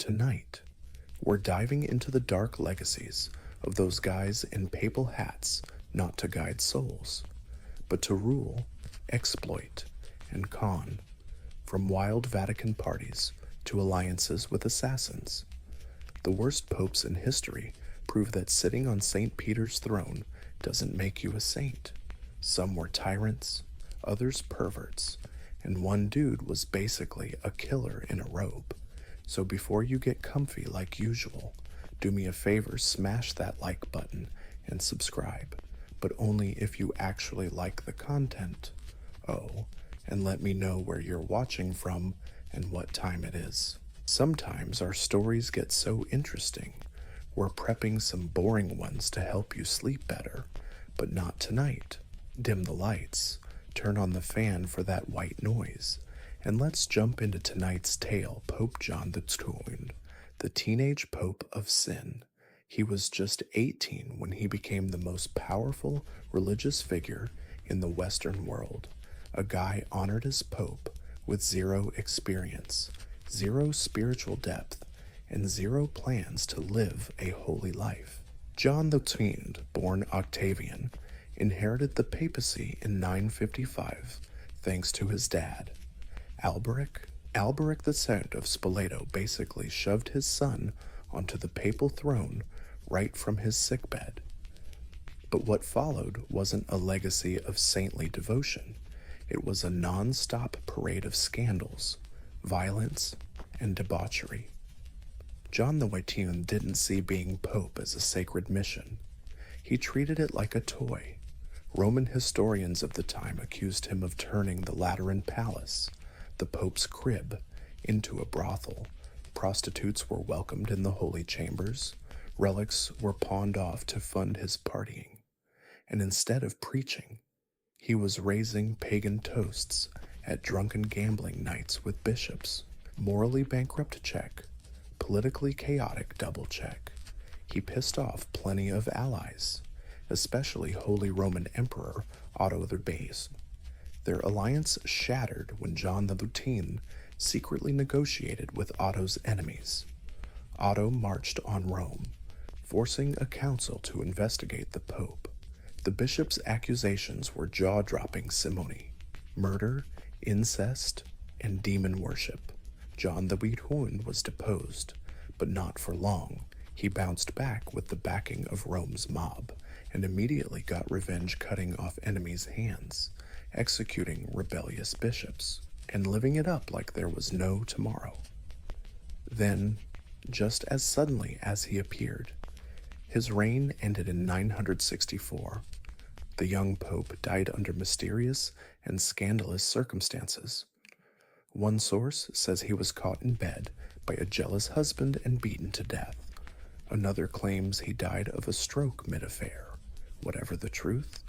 Tonight, we're diving into the dark legacies of those guys in papal hats, not to guide souls, but to rule, exploit, and con, from wild Vatican parties to alliances with assassins. The worst popes in history prove that sitting on St. Peter's throne doesn't make you a saint. Some were tyrants, others perverts, and one dude was basically a killer in a robe. So before you get comfy like usual, do me a favor, smash that like button and subscribe, but only if you actually like the content. Oh, and let me know where you're watching from and what time it is. Sometimes our stories get so interesting, we're prepping some boring ones to help you sleep better, but not tonight. Dim the lights, turn on the fan for that white noise, and let's jump into tonight's tale. Pope John XII, the teenage pope of sin. He was just 18 when he became the most powerful religious figure in the Western world, a guy honored as pope with zero experience, zero spiritual depth, and zero plans to live a holy life. John XII, born Octavian, inherited the papacy in 955 thanks to his dad. Alberic II of Spoleto basically shoved his son onto the papal throne right from his sickbed. But what followed wasn't a legacy of saintly devotion. It was a non-stop parade of scandals, violence, and debauchery. John XII didn't see being pope as a sacred mission. He treated it like a toy. Roman historians of the time accused him of turning the Lateran Palace, the Pope's crib, into a brothel. Prostitutes were welcomed in the holy chambers, relics were pawned off to fund his partying, and instead of preaching, he was raising pagan toasts at drunken gambling nights with bishops. Morally bankrupt, check. Politically chaotic, double check. He pissed off plenty of allies, especially Holy Roman Emperor Otto the Base. Their alliance shattered when John XIII secretly negotiated with Otto's enemies. Otto marched on Rome, forcing a council to investigate the Pope. The bishop's accusations were jaw-dropping simony: murder, incest, and demon worship. John XIII was deposed, but not for long. He bounced back with the backing of Rome's mob, and immediately got revenge, cutting off enemies' hands, executing rebellious bishops, and living it up like there was no tomorrow. Then, just as suddenly as he appeared, his reign ended in 964. The young pope died under mysterious and scandalous circumstances. One source says he was caught in bed by a jealous husband and beaten to death. Another claims he died of a stroke mid-affair. Whatever the truth,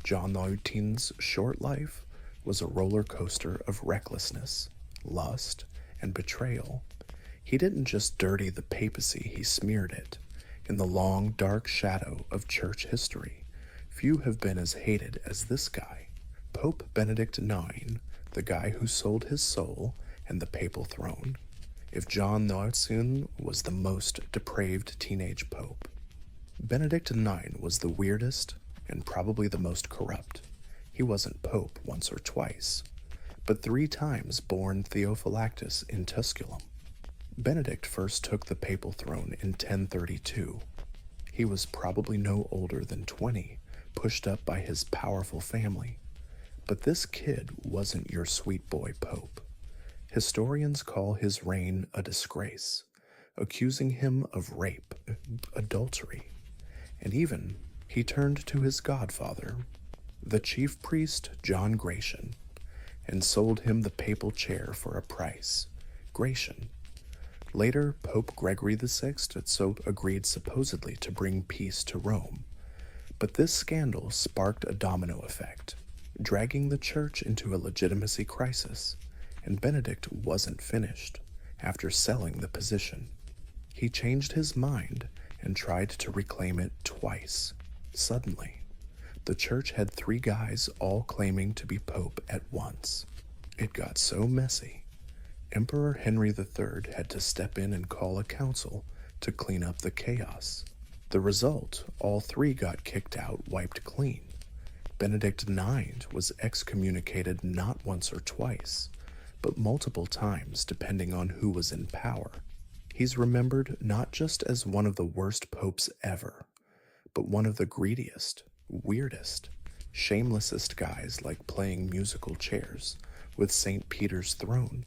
John XIII's short life was a roller coaster of recklessness, lust, and betrayal. He didn't just dirty the papacy, he smeared it. In the long, dark shadow of church history, few have been as hated as this guy. Pope Benedict IX, the guy who sold his soul and the papal throne. If John XIII was the most depraved teenage pope, Benedict IX was the weirdest and probably the most corrupt. He wasn't pope once or twice, but 3 times born Theophylactus in Tusculum. Benedict first took the papal throne in 1032. He was probably no older than 20, pushed up by his powerful family. But this kid wasn't your sweet boy pope. Historians call his reign a disgrace, accusing him of rape, adultery, and even he turned to his godfather, the chief priest John Gratian, and sold him the papal chair for a price. Gratian. Later, Pope Gregory VI agreed supposedly to bring peace to Rome. But this scandal sparked a domino effect, dragging the church into a legitimacy crisis, and Benedict wasn't finished. After selling the position, he changed his mind and tried to reclaim it twice. Suddenly, the church had 3 guys all claiming to be pope at once. It got so messy, Emperor Henry III had to step in and call a council to clean up the chaos. The result, all three got kicked out, wiped clean. Benedict IX was excommunicated not once or twice, but multiple times depending on who was in power. He's remembered not just as one of the worst popes ever, but one of the greediest, weirdest, shamelessest guys, like playing musical chairs with St. Peter's throne,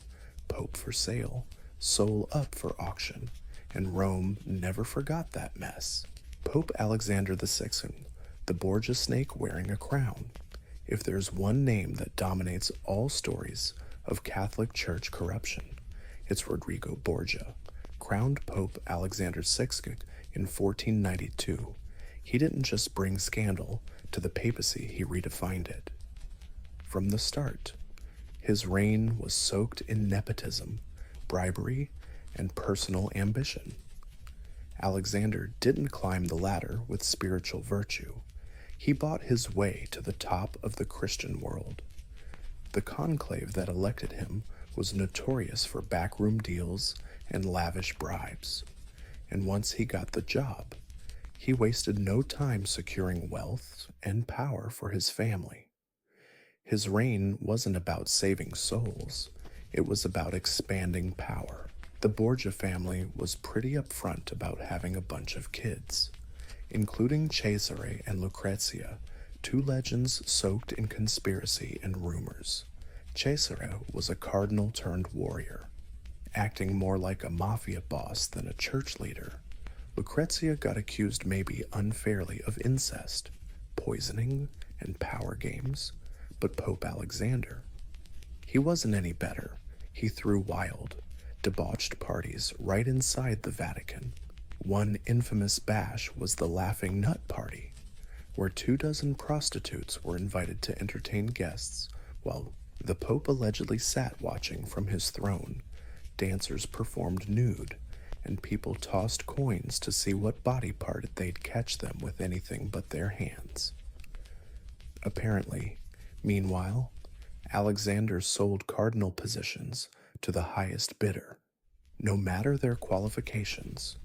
Pope for sale, soul up for auction, and Rome never forgot that mess. Pope Alexander VI, the Borgia snake wearing a crown. If there's one name that dominates all stories of Catholic Church corruption, it's Rodrigo Borgia, crowned Pope Alexander VI in 1492. He didn't just bring scandal to the papacy, he redefined it. From the start, his reign was soaked in nepotism, bribery, and personal ambition. Alexander didn't climb the ladder with spiritual virtue. He bought his way to the top of the Christian world. The conclave that elected him was notorious for backroom deals and lavish bribes. And once he got the job, he wasted no time securing wealth and power for his family. His reign wasn't about saving souls, it was about expanding power. The Borgia family was pretty upfront about having a bunch of kids, including Cesare and Lucrezia, two legends soaked in conspiracy and rumors. Cesare was a cardinal turned warrior, acting more like a mafia boss than a church leader. Lucrezia got accused maybe unfairly of incest, poisoning, and power games, but Pope Alexander, he wasn't any better. He threw wild, debauched parties right inside the Vatican. One infamous bash was the Laughing Nut Party, where 24 prostitutes were invited to entertain guests while the Pope allegedly sat watching from his throne. Dancers performed nude, and people tossed coins to see what body part they'd catch them with anything but their hands. Apparently, meanwhile, Alexander sold cardinal positions to the highest bidder. No matter their qualifications,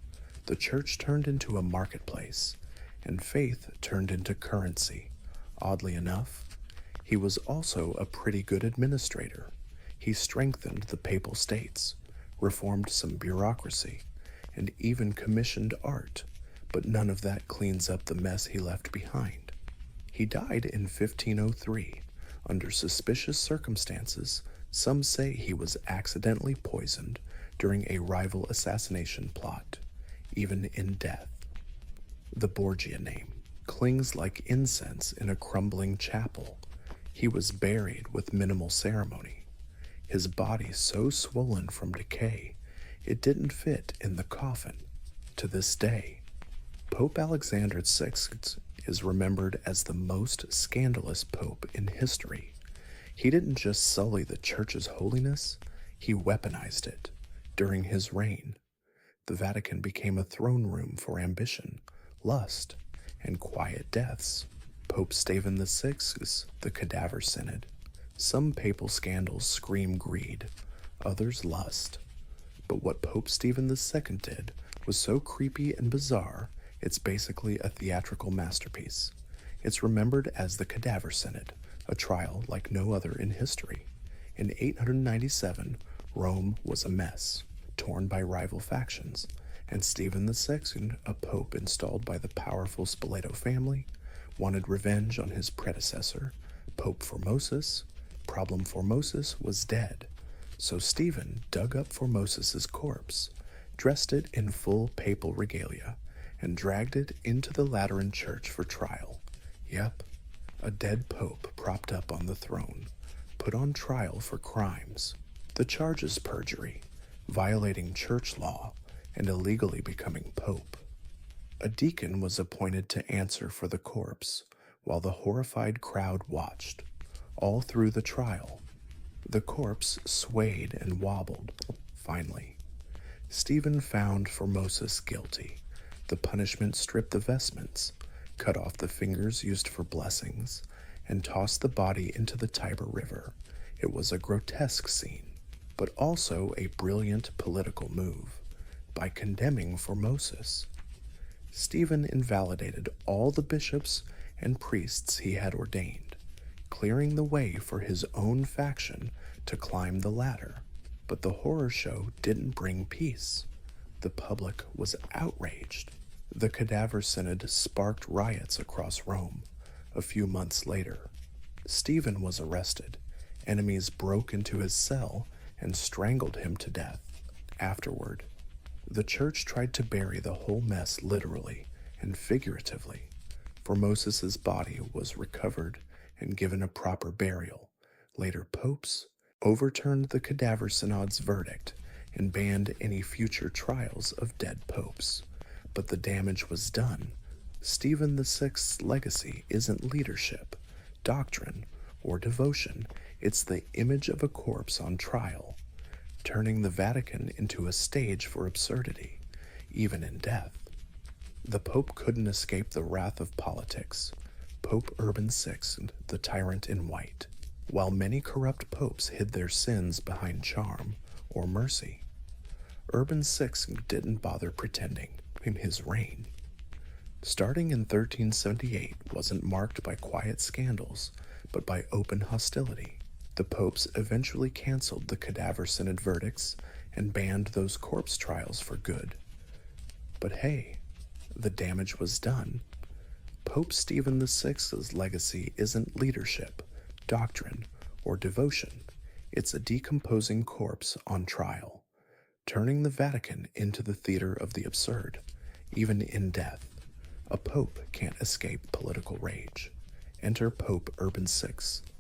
the church turned into a marketplace, and faith turned into currency. Oddly enough, he was also a pretty good administrator. He strengthened the papal states, reformed some bureaucracy, and even commissioned art, but none of that cleans up the mess he left behind. He died in 1503, under suspicious circumstances. Some say he was accidentally poisoned during a rival assassination plot, even in death. The Borgia name clings like incense in a crumbling chapel. He was buried with minimal ceremony, his body so swollen from decay it didn't fit in the coffin. To this day, Pope Alexander VI is remembered as the most scandalous pope in history. He didn't just sully the church's holiness, he weaponized it. During his reign, the Vatican became a throne room for ambition, lust, and quiet deaths. Pope Stephen VI's the Cadaver Synod. Some papal scandals scream greed, others lust. But what Pope Stephen II did was so creepy and bizarre, it's basically a theatrical masterpiece. It's remembered as the Cadaver Synod, a trial like no other in history. In 897, Rome was a mess, torn by rival factions, and Stephen II, a pope installed by the powerful Spoleto family, wanted revenge on his predecessor, Pope Formosus. Problem Formosus was dead, so Stephen dug up Formosus's corpse, dressed it in full papal regalia, and dragged it into the Lateran Church for trial. Yep, a dead pope propped up on the throne, put on trial for crimes. The charges: perjury, violating church law, and illegally becoming pope. A deacon was appointed to answer for the corpse, while the horrified crowd watched. All through the trial, the corpse swayed and wobbled. Finally, Stephen found Formosus guilty. The punishment stripped the vestments, cut off the fingers used for blessings, and tossed the body into the Tiber River. It was a grotesque scene. but also a brilliant political move by condemning Formosus. Stephen invalidated all the bishops and priests he had ordained, clearing the way for his own faction to climb the ladder. But the horror show didn't bring peace. The public was outraged. The Cadaver Synod sparked riots across Rome. A few months later, Stephen was arrested. Enemies broke into his cell and strangled him to death. Afterward, the church tried to bury the whole mess literally and figuratively. Formosus's body was recovered and given a proper burial. Later popes overturned the Cadaver Synod's verdict and banned any future trials of dead popes. But the damage was done. Stephen VI's legacy isn't leadership, doctrine, or devotion. It's the image of a corpse on trial, turning the Vatican into a stage for absurdity, even in death. The Pope couldn't escape the wrath of politics. Pope Urban VI, the tyrant in white, while many corrupt popes hid their sins behind charm or mercy. Urban VI didn't bother pretending in his reign. Starting in 1378 wasn't marked by quiet scandals, but by open hostility. The popes eventually canceled the Cadaver Synod verdicts and banned those corpse trials for good. But hey, the damage was done. Pope Stephen VI's legacy isn't leadership, doctrine, or devotion. It's a decomposing corpse on trial, turning the Vatican into the theater of the absurd. Even in death, a pope can't escape political rage. Enter Pope Urban VI,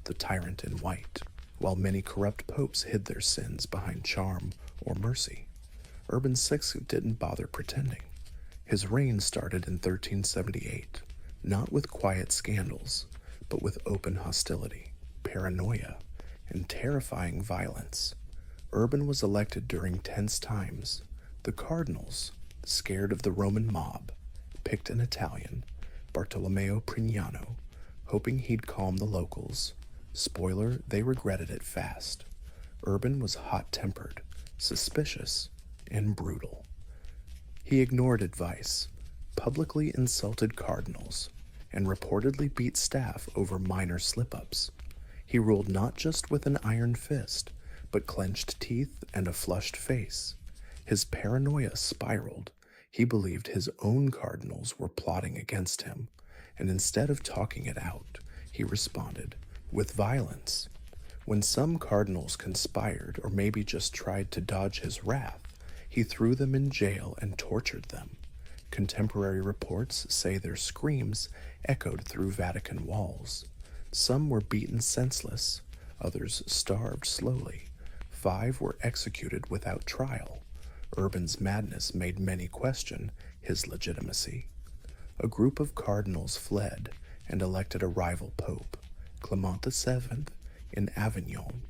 the tyrant in white. While many corrupt popes hid their sins behind charm or mercy, Urban VI didn't bother pretending. His reign started in 1378, not with quiet scandals, but with open hostility, paranoia, and terrifying violence. Urban was elected during tense times. The cardinals, scared of the Roman mob, picked an Italian, Bartolomeo Prignano, hoping he'd calm the locals. Spoiler, they regretted it fast. Urban was hot-tempered, suspicious, and brutal. He ignored advice, publicly insulted cardinals, and reportedly beat staff over minor slip-ups. He ruled not just with an iron fist, but clenched teeth and a flushed face. His paranoia spiraled. He believed his own cardinals were plotting against him, and instead of talking it out, he responded with violence. When some cardinals conspired or maybe just tried to dodge his wrath, he threw them in jail and tortured them. Contemporary reports say their screams echoed through Vatican walls. Some were beaten senseless, others starved slowly. 5 were executed without trial. Urban's madness made many question his legitimacy. A group of cardinals fled and elected a rival pope, Clement VII, in Avignon.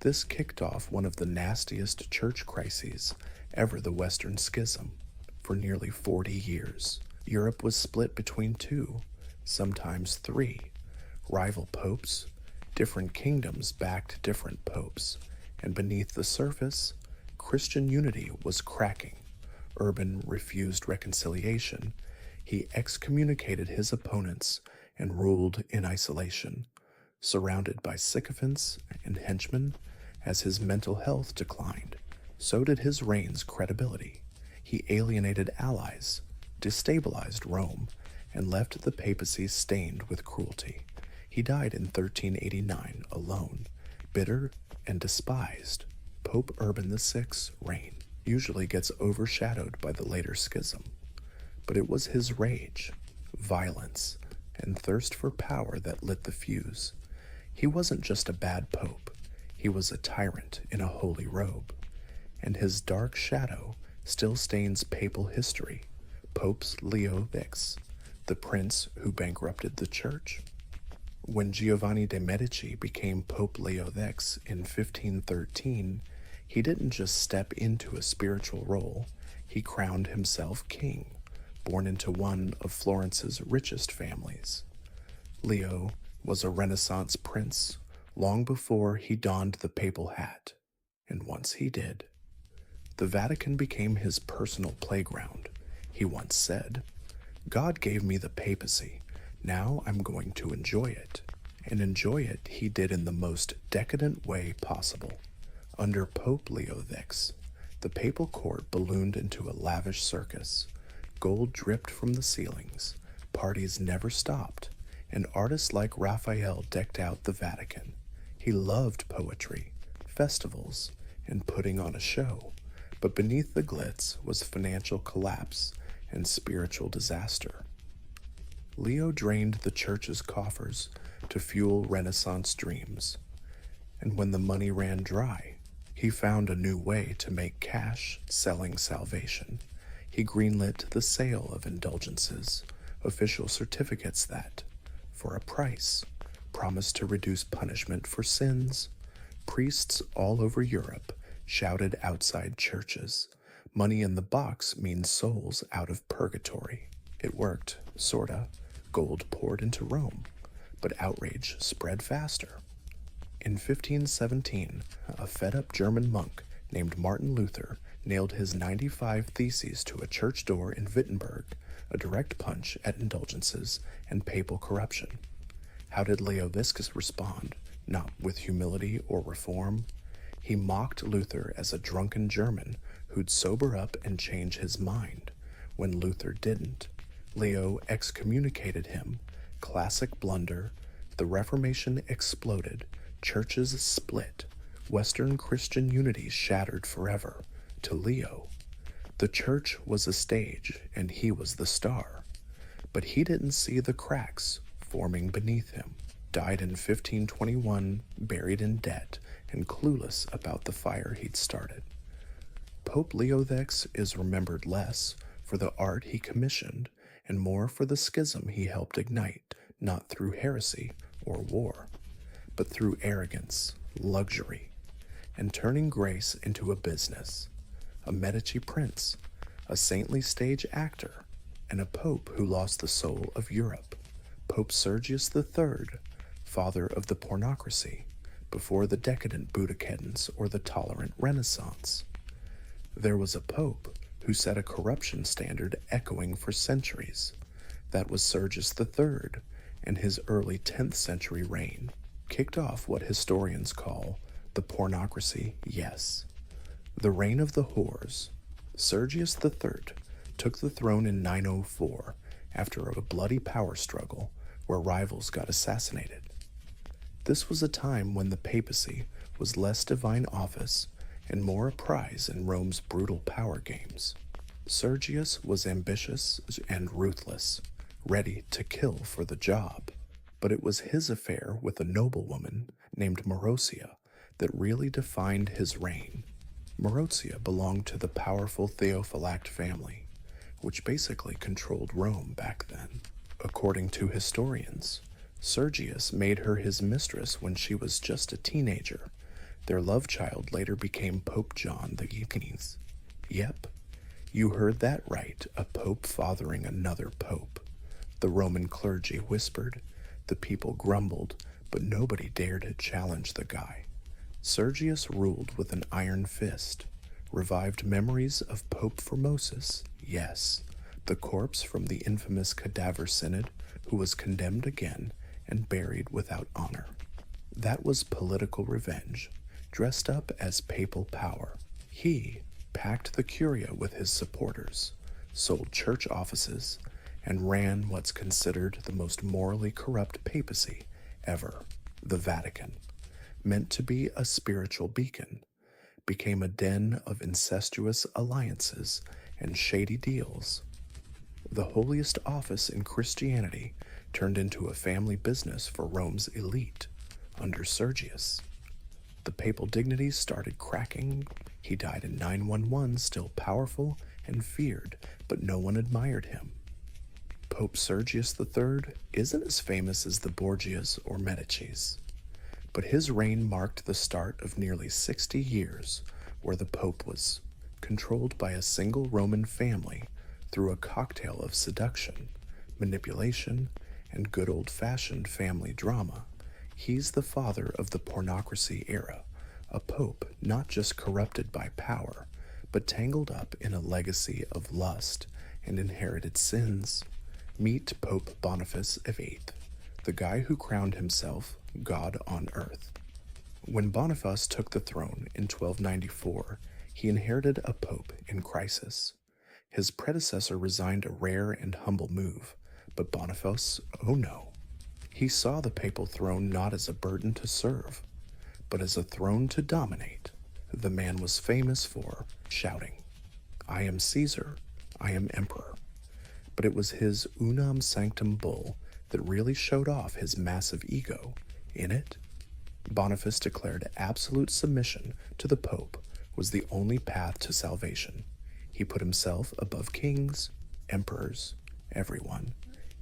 This kicked off one of the nastiest church crises ever, the Western Schism. For nearly 40 years, Europe was split between 2, sometimes 3, rival popes. Different kingdoms backed different popes, and beneath the surface, Christian unity was cracking. Urban refused reconciliation. He excommunicated his opponents and ruled in isolation, surrounded by sycophants and henchmen. As his mental health declined, so did his reign's credibility. He alienated allies, destabilized Rome, and left the papacy stained with cruelty. He died in 1389 alone, bitter and despised. Pope Urban VI's reign usually gets overshadowed by the later schism, but it was his rage, violence, and thirst for power that lit the fuse. He wasn't just a bad pope, he was a tyrant in a holy robe, and his dark shadow still stains papal history. Pope Leo X, the prince who bankrupted the church. When Giovanni de' Medici became Pope Leo X in 1513, he didn't just step into a spiritual role, he crowned himself king, born into one of Florence's richest families. Leo was a Renaissance prince long before he donned the papal hat, and once he did. The Vatican became his personal playground. He once said, "God gave me the papacy. Now I'm going to enjoy it." And enjoy it he did in the most decadent way possible. Under Pope Leo X, the papal court ballooned into a lavish circus. Gold dripped from the ceilings, parties never stopped, and artists like Raphael decked out the Vatican. He loved poetry, festivals, and putting on a show, but beneath the glitz was financial collapse and spiritual disaster. Leo drained the church's coffers to fuel Renaissance dreams, and when the money ran dry, he found a new way to make cash selling salvation. He greenlit the sale of indulgences, official certificates that, for a price, promised to reduce punishment for sins. Priests all over Europe shouted outside churches, "Money in the box means souls out of purgatory." It worked, sorta. Gold poured into Rome, but outrage spread faster. In 1517, a fed-up German monk named Martin Luther nailed his 95 Theses to a church door in Wittenberg, a direct punch at indulgences and papal corruption. How did Leo X respond? Not with humility or reform. He mocked Luther as a drunken German who'd sober up and change his mind. When Luther didn't, Leo excommunicated him. Classic blunder. The Reformation exploded. Churches split. Western Christian unity shattered forever. To Leo, the church was a stage and he was the star. But he didn't see the cracks forming beneath him. Died in 1521, buried in debt, and clueless about the fire he'd started. Pope Leo X is remembered less for the art he commissioned and more for the schism he helped ignite, not through heresy or war, but through arrogance, luxury, and turning grace into a business. A Medici prince, a saintly stage actor, and a pope who lost the soul of Europe. Pope Sergius III, father of the pornocracy, before the decadent Budakedons or the tolerant Renaissance. There was a pope who set a corruption standard echoing for centuries. That was Sergius III, and his early 10th century reign kicked off what historians call the pornocracy, yes. The reign of the whores. Sergius III took the throne in 904 after a bloody power struggle where rivals got assassinated. This was a time when the papacy was less divine office and more a prize in Rome's brutal power games. Sergius was ambitious and ruthless, ready to kill for the job. But it was his affair with a noblewoman named Marozia that really defined his reign. Marozia belonged to the powerful Theophylact family, which basically controlled Rome back then. According to historians, Sergius made her his mistress when she was just a teenager. Their love child later became Pope John the XVIII. Yep, you heard that right, a pope fathering another pope. The Roman clergy whispered, the people grumbled, but nobody dared to challenge the guy. Sergius ruled with an iron fist, revived memories of Pope Formosus, yes, the corpse from the infamous Cadaver Synod who was condemned again and buried without honor. That was political revenge, dressed up as papal power. He packed the Curia with his supporters, sold church offices, and ran what's considered the most morally corrupt papacy ever, the Vatican. Meant to be a spiritual beacon, became a den of incestuous alliances and shady deals. The holiest office in Christianity turned into a family business for Rome's elite under Sergius. The papal dignities started cracking. He died in 911, still powerful and feared, but no one admired him. Pope Sergius III isn't as famous as the Borgias or Medicis, but his reign marked the start of nearly 60 years where the Pope was controlled by a single Roman family through a cocktail of seduction, manipulation, and good old-fashioned family drama. He's the father of the pornocracy era, a pope not just corrupted by power, but tangled up in a legacy of lust and inherited sins. Meet Pope Boniface VIII, the guy who crowned himself God on earth. When Boniface took the throne in 1294, he inherited a pope in crisis. His predecessor resigned a rare and humble move, but Boniface, oh no. He saw the papal throne not as a burden to serve, but as a throne to dominate. The man was famous for shouting, "I am Caesar, I am emperor." But it was his unam sanctum bull that really showed off his massive ego. In it, Boniface declared absolute submission to the Pope was the only path to salvation. He put himself above kings, emperors, everyone.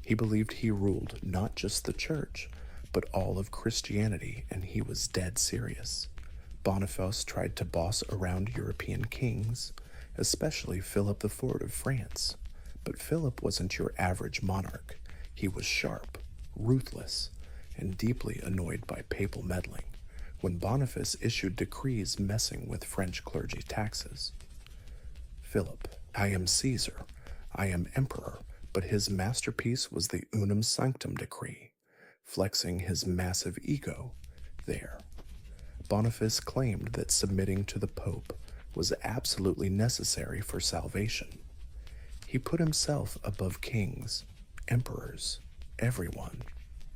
He believed he ruled not just the church, but all of Christianity, and he was dead serious. Boniface tried to boss around European kings, especially Philip IV of France. But Philip wasn't your average monarch. He was sharp, ruthless, and deeply annoyed by papal meddling when Boniface issued decrees messing with French clergy taxes. Philip, I am Caesar, I am emperor, but his masterpiece was the Unam Sanctum decree, flexing his massive ego there. Boniface claimed that submitting to the Pope was absolutely necessary for salvation. He put himself above kings, emperors, everyone.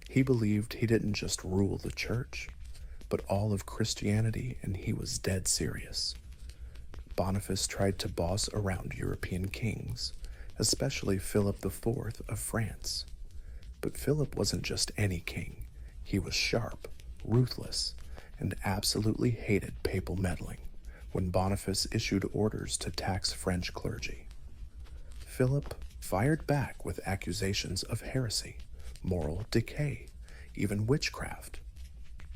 He believed he didn't just rule the church, but all of Christianity, and he was dead serious. Boniface tried to boss around European kings, especially Philip IV of France. But Philip wasn't just any king. He was sharp, ruthless, and absolutely hated papal meddling when Boniface issued orders to tax French clergy. Philip fired back with accusations of heresy, moral decay, even witchcraft.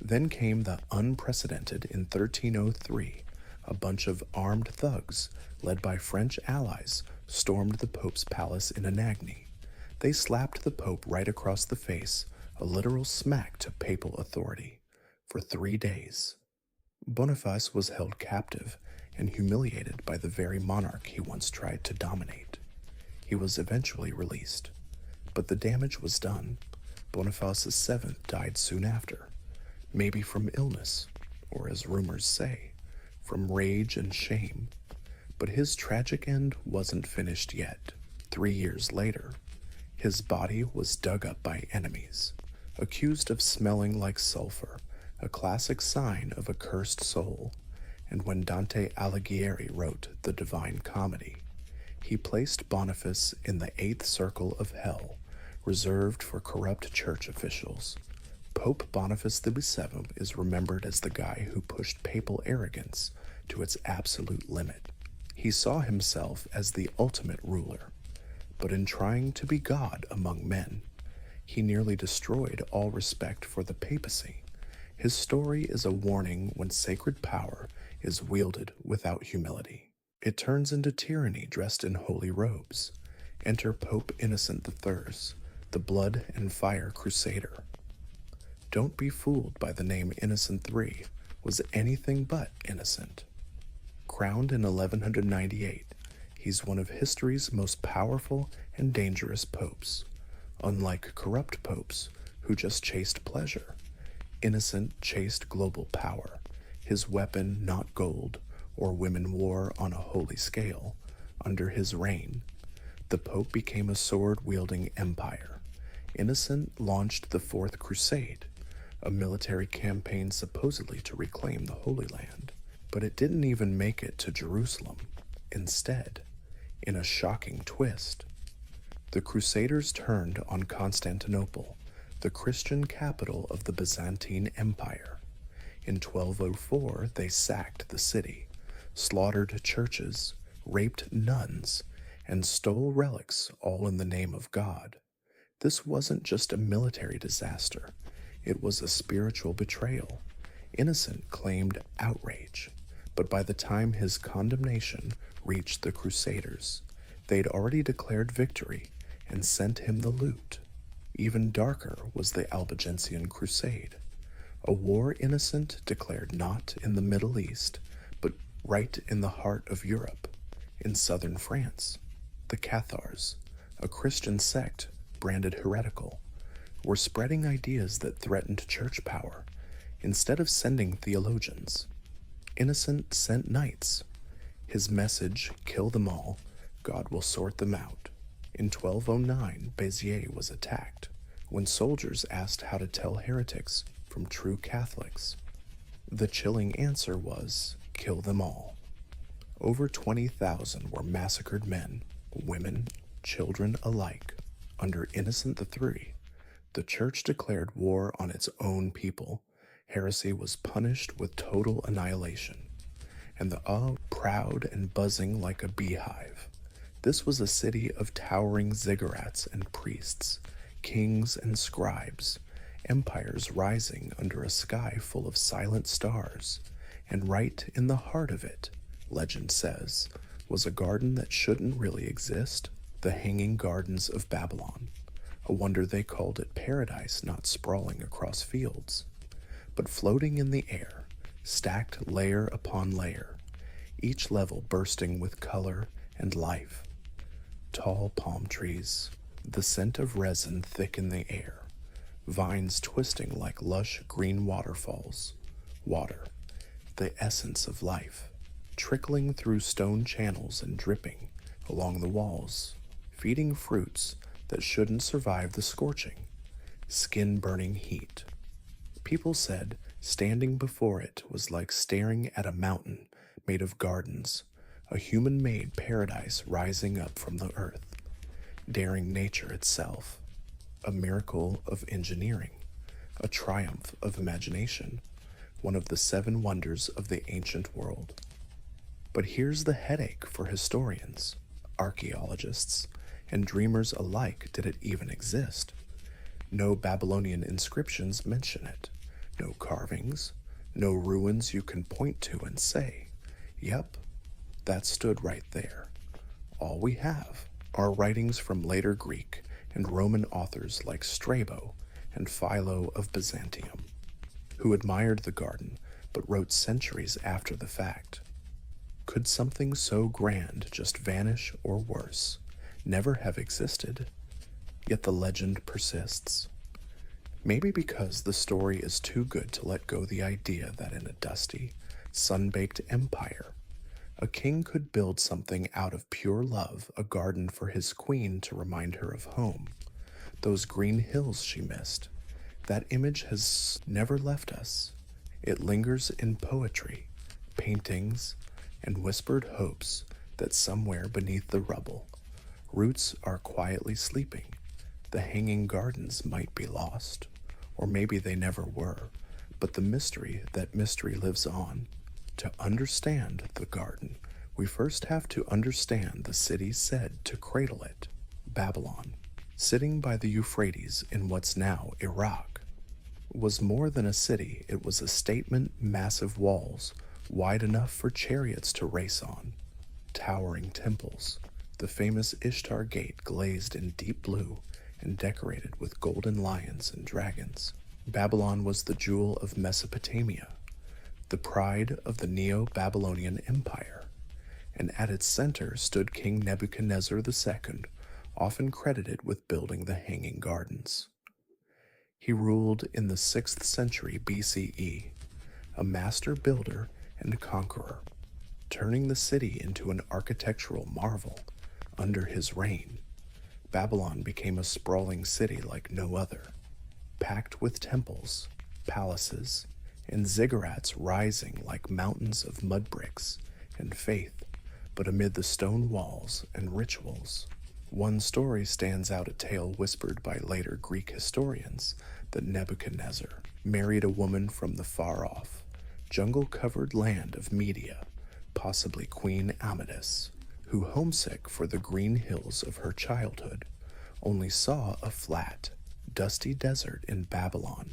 Then came the unprecedented in 1303. A bunch of armed thugs, led by French allies, stormed the Pope's palace in Anagni. They slapped the Pope right across the face, a literal smack to papal authority, for 3 days. Boniface was held captive and humiliated by the very monarch he once tried to dominate. He was eventually released, but the damage was done. Boniface VII died soon after, maybe from illness, or as rumors say, from rage and shame. But his tragic end wasn't finished yet. 3 years later, his body was dug up by enemies, accused of smelling like sulfur, a classic sign of a cursed soul. And when Dante Alighieri wrote the Divine Comedy, he placed Boniface in the 8th circle of hell, reserved for corrupt church officials. Pope Boniface VII is remembered as the guy who pushed papal arrogance to its absolute limit. He saw himself as the ultimate ruler, but in trying to be God among men, he nearly destroyed all respect for the papacy. His story is a warning when sacred power is wielded without humility. It turns into tyranny dressed in holy robes. Enter Pope Innocent III, the blood and fire crusader. Don't be fooled by the name Innocent III was anything but innocent. Crowned in 1198, he's one of history's most powerful and dangerous popes. Unlike corrupt popes who just chased pleasure, Innocent chased global power, his weapon not gold or women wore on a holy scale. Under his reign, the Pope became a sword-wielding empire. Innocent launched the Fourth Crusade, a military campaign supposedly to reclaim the Holy Land. But it didn't even make it to Jerusalem. Instead, in a shocking twist, the Crusaders turned on Constantinople, the Christian capital of the Byzantine Empire. In 1204, they sacked the city, slaughtered churches, raped nuns, and stole relics, all in the name of God. This wasn't just a military disaster. It was a spiritual betrayal. Innocent claimed outrage, but by the time his condemnation reached the Crusaders, they'd already declared victory and sent him the loot. Even darker was the Albigensian Crusade. a war Innocent declared not in the Middle East, but right in the heart of Europe, in southern France. The Cathars, a Christian sect branded heretical, were spreading ideas that threatened church power. Instead of sending theologians, Innocent sent knights. His message, kill them all, God will sort them out. In 1209, Béziers was attacked when soldiers asked how to tell heretics from true Catholics. The chilling answer was, kill them all. Over 20,000 were massacred, men, women, children alike. Under Innocent III, the church declared war on its own people. Heresy was punished with total annihilation, and the proud and buzzing like a beehive. This was a city of towering ziggurats and priests, kings and scribes, empires rising under a sky full of silent stars, and right in the heart of it, legend says, was a garden that shouldn't really exist, the Hanging Gardens of Babylon. A wonder they called it paradise, not sprawling across fields, but floating in the air, stacked layer upon layer, each level bursting with color and life. Tall palm trees, the scent of resin thick in the air, vines twisting like lush green waterfalls, water, the essence of life, trickling through stone channels and dripping along the walls, feeding fruits that shouldn't survive the scorching, skin-burning heat. People said standing before it was like staring at a mountain made of gardens, a human-made paradise rising up from the earth, daring nature itself, a miracle of engineering, a triumph of imagination, one of the 7 wonders of the ancient world. But here's the headache for historians, archaeologists, and dreamers alike. Did it even exist? No Babylonian inscriptions mention it, no carvings, no ruins you can point to and say, yep, that stood right there. All we have are writings from later Greek and Roman authors like Strabo and Philo of Byzantium, who admired the garden but wrote centuries after the fact. Could something so grand just vanish, or worse, never have existed? Yet the legend persists. Maybe because the story is too good to let go the idea that in a dusty, sun-baked empire, a king could build something out of pure love, a garden for his queen to remind her of home, those green hills she missed. That image has never left us. It lingers in poetry, paintings, and whispered hopes that somewhere beneath the rubble, roots are quietly sleeping. The Hanging Gardens might be lost, or maybe they never were, but that mystery lives on. To understand the garden, we first have to understand the city said to cradle it, Babylon. Sitting by the Euphrates in what's now Iraq, was more than a city. It was a statement, massive walls, wide enough for chariots to race on, towering temples, the famous Ishtar Gate glazed in deep blue and decorated with golden lions and dragons. Babylon was the jewel of Mesopotamia, the pride of the Neo-Babylonian Empire, and at its center stood King Nebuchadnezzar II, often credited with building the Hanging Gardens. He ruled in the 6th century BCE, a master builder and conqueror, turning the city into an architectural marvel. Under his reign, Babylon became a sprawling city like no other, packed with temples, palaces, and ziggurats rising like mountains of mud bricks and faith, but amid the stone walls and rituals. One story stands out, a tale whispered by later Greek historians that Nebuchadnezzar married a woman from the far-off, jungle-covered land of Media, possibly Queen Amadis, who, homesick for the green hills of her childhood, only saw a flat, dusty desert in Babylon.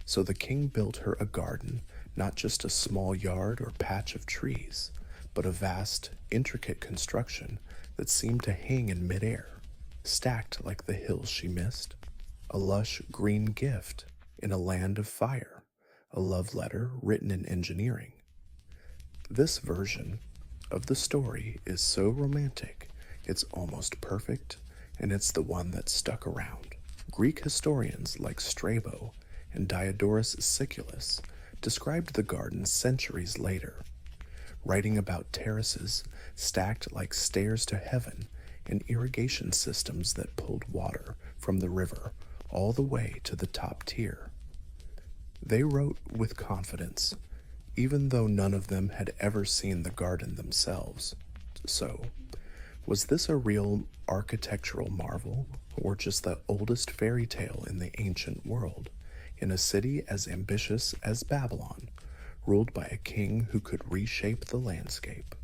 So the king built her a garden, not just a small yard or patch of trees, but a vast, intricate construction that seemed to hang in midair, stacked like the hills she missed. A lush green gift in a land of fire, a love letter written in engineering. This version of the story is so romantic, it's almost perfect, and it's the one that stuck around. Greek historians like Strabo and Diodorus Siculus described the garden centuries later, writing about terraces stacked like stairs to heaven and irrigation systems that pulled water from the river all the way to the top tier. They wrote with confidence, even though none of them had ever seen the garden themselves. So, was this a real architectural marvel, or just the oldest fairy tale in the ancient world, in a city as ambitious as Babylon, ruled by a king who could reshape the landscape?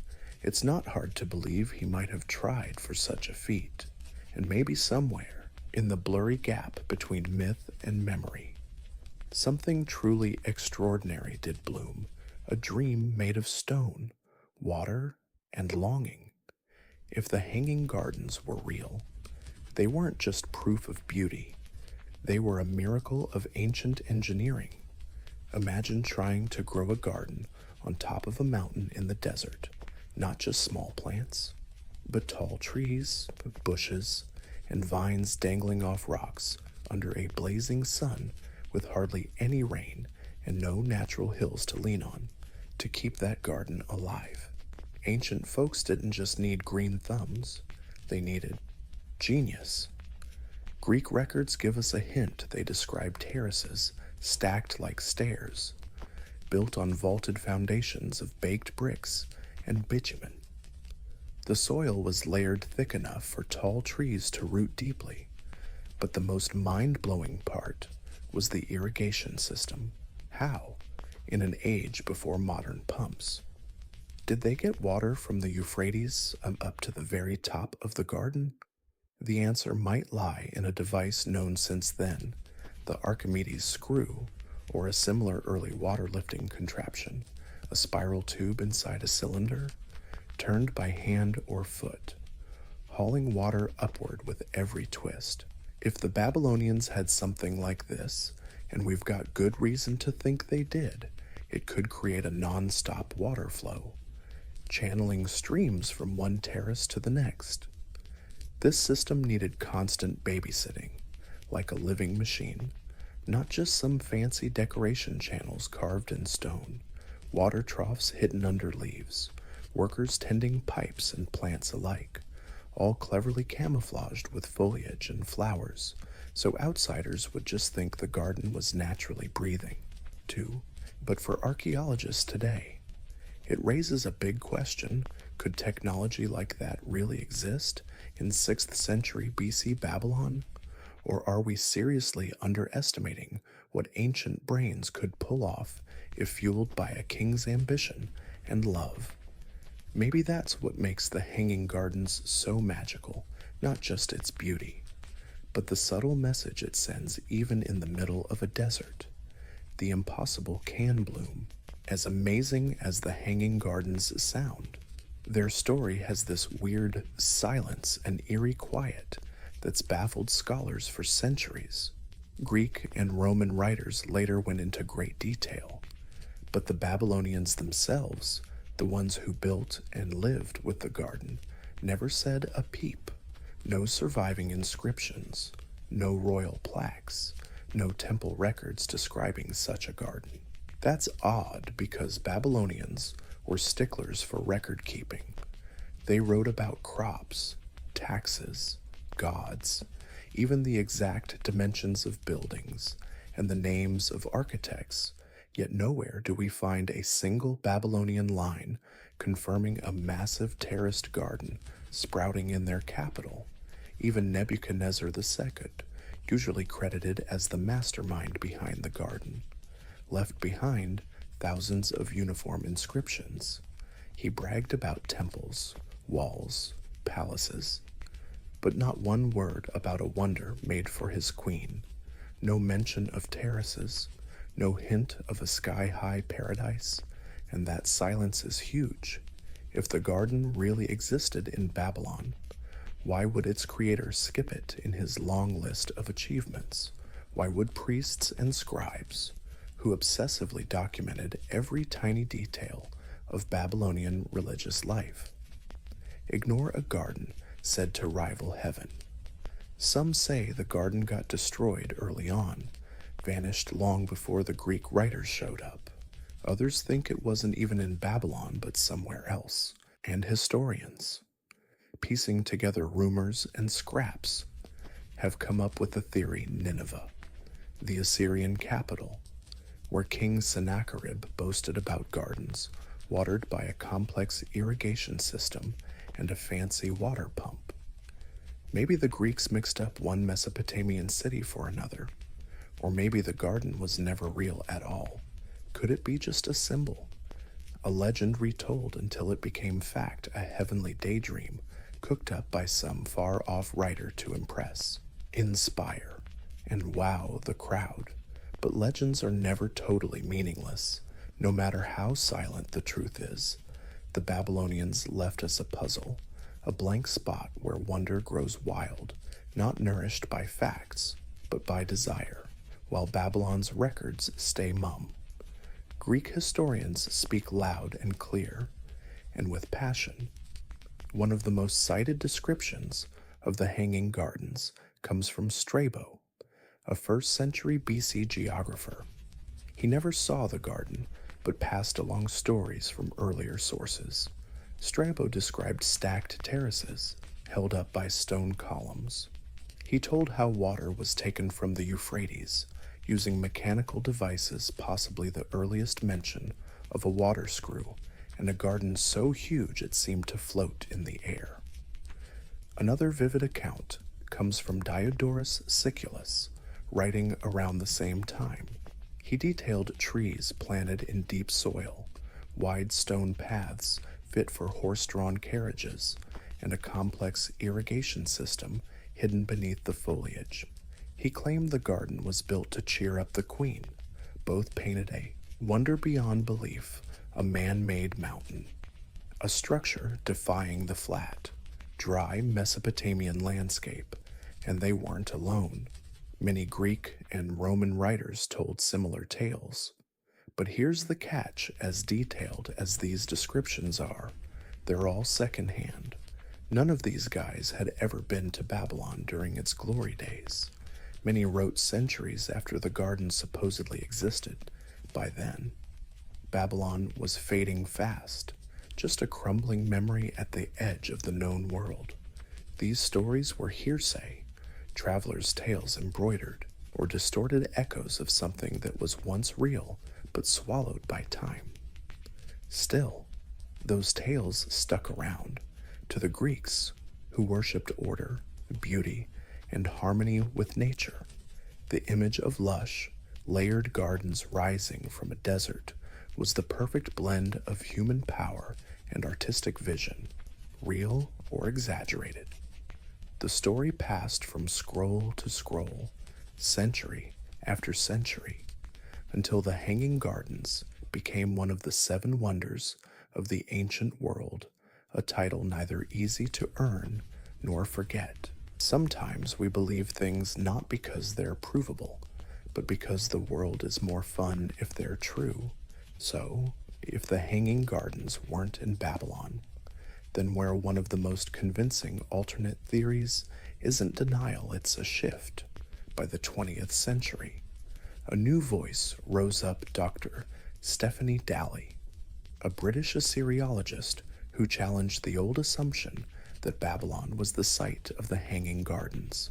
It's not hard to believe he might have tried for such a feat, and maybe somewhere, in the blurry gap between myth and memory, something truly extraordinary did bloom, a dream made of stone, water, and longing. If the hanging gardens were real, they weren't just proof of beauty, they were a miracle of ancient engineering. Imagine trying to grow a garden on top of a mountain in the desert, not just small plants, but tall trees, bushes, and vines dangling off rocks under a blazing sun with hardly any rain and no natural hills to lean on to keep that garden alive. Ancient folks didn't just need green thumbs, they needed genius. Greek records give us a hint. They describe terraces stacked like stairs, built on vaulted foundations of baked bricks and bitumen. The soil was layered thick enough for tall trees to root deeply, but the most mind-blowing part was the irrigation system. How, in an age before modern pumps, did they get water from the Euphrates up to the very top of the garden? The answer might lie in a device known since then, the Archimedes screw, or a similar early water lifting contraption, a spiral tube inside a cylinder, turned by hand or foot, hauling water upward with every twist. If the Babylonians had something like this, and we've got good reason to think they did, it could create a non-stop water flow, channeling streams from one terrace to the next. This system needed constant babysitting, like a living machine, not just some fancy decoration channels carved in stone, water troughs hidden under leaves, workers tending pipes and plants alike, all cleverly camouflaged with foliage and flowers, so outsiders would just think the garden was naturally breathing, too. But for archaeologists today, it raises a big question. Could technology like that really exist in 6th century BC Babylon? Or are we seriously underestimating what ancient brains could pull off if fueled by a king's ambition and love? Maybe that's what makes the Hanging Gardens so magical, not just its beauty, but the subtle message it sends even in the middle of a desert. The impossible can bloom. As amazing as the Hanging Gardens sound, their story has this weird silence and eerie quiet that's baffled scholars for centuries. Greek and Roman writers later went into great detail, but the Babylonians themselves, the ones who built and lived with the garden, never said a peep. No surviving inscriptions, no royal plaques, no temple records describing such a garden. That's odd because Babylonians were sticklers for record keeping. They wrote about crops, taxes, gods, even the exact dimensions of buildings and the names of architects, yet nowhere do we find a single Babylonian line confirming a massive terraced garden sprouting in their capital. Even Nebuchadnezzar II, usually credited as the mastermind behind the garden, left behind thousands of uniform inscriptions. He bragged about temples, walls, palaces, but not one word about a wonder made for his queen. No mention of terraces, no hint of a sky-high paradise, and that silence is huge. If the garden really existed in Babylon, why would its creator skip it in his long list of achievements? Why would priests and scribes, who obsessively documented every tiny detail of Babylonian religious life. Ignore a garden said to rival heaven. Some say the garden got destroyed early on, vanished long before the Greek writers showed up. Others think it wasn't even in Babylon but somewhere else. And historians, piecing together rumors and scraps, have come up with the theory Nineveh, the Assyrian capital, where King Sennacherib boasted about gardens watered by a complex irrigation system and a fancy water pump. Maybe the Greeks mixed up one Mesopotamian city for another, or maybe the garden was never real at all. Could it be just a symbol? A legend retold until it became fact, a heavenly daydream cooked up by some far-off writer to impress, inspire, and wow the crowd. But legends are never totally meaningless, no matter how silent the truth is. The Babylonians left us a puzzle, a blank spot where wonder grows wild, not nourished by facts, but by desire, while Babylon's records stay mum. Greek historians speak loud and clear, and with passion. One of the most cited descriptions of the Hanging Gardens comes from Strabo, a 1st century BC geographer. He never saw the garden, but passed along stories from earlier sources. Strabo described stacked terraces, held up by stone columns. He told how water was taken from the Euphrates, using mechanical devices, possibly the earliest mention of a water screw, and a garden so huge it seemed to float in the air. Another vivid account comes from Diodorus Siculus, writing around the same time. He detailed trees planted in deep soil, wide stone paths fit for horse-drawn carriages, and a complex irrigation system hidden beneath the foliage. He claimed the garden was built to cheer up the queen. Both painted a wonder beyond belief, a man-made mountain, a structure defying the flat, dry Mesopotamian landscape, and they weren't alone. Many Greek and Roman writers told similar tales. But here's the catch: as detailed as these descriptions are, they're all secondhand. None of these guys had ever been to Babylon during its glory days. Many wrote centuries after the garden supposedly existed. By then, Babylon was fading fast, just a crumbling memory at the edge of the known world. These stories were hearsay, travelers' tales embroidered, or distorted echoes of something that was once real but swallowed by time. Still, those tales stuck around. To the Greeks, who worshipped order, beauty, and harmony with nature, the image of lush, layered gardens rising from a desert was the perfect blend of human power and artistic vision, real or exaggerated. The story passed from scroll to scroll, century after century, until the Hanging Gardens became one of the 7 wonders of the ancient world, a title neither easy to earn nor forget. Sometimes we believe things not because they're provable, but because the world is more fun if they're true. So, if the Hanging Gardens weren't in Babylon, then where one of the most convincing alternate theories isn't denial, it's a shift. By the 20th century, a new voice rose up: Dr. Stephanie Dalley, a British Assyriologist who challenged the old assumption that Babylon was the site of the Hanging Gardens.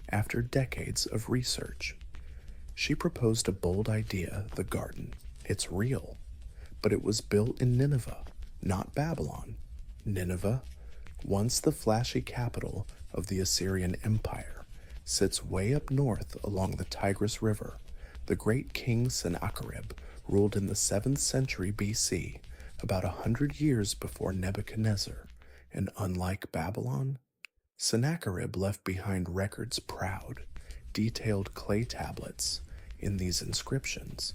After decades of research, she proposed a bold idea: the garden. It's real, but it was built in Nineveh, not Babylon. Nineveh, once the flashy capital of the Assyrian Empire, sits way up north along the Tigris River. The great king Sennacherib ruled in the 7th century BC, about 100 years before Nebuchadnezzar, and unlike Babylon, Sennacherib left behind records proud, detailed clay tablets in these inscriptions.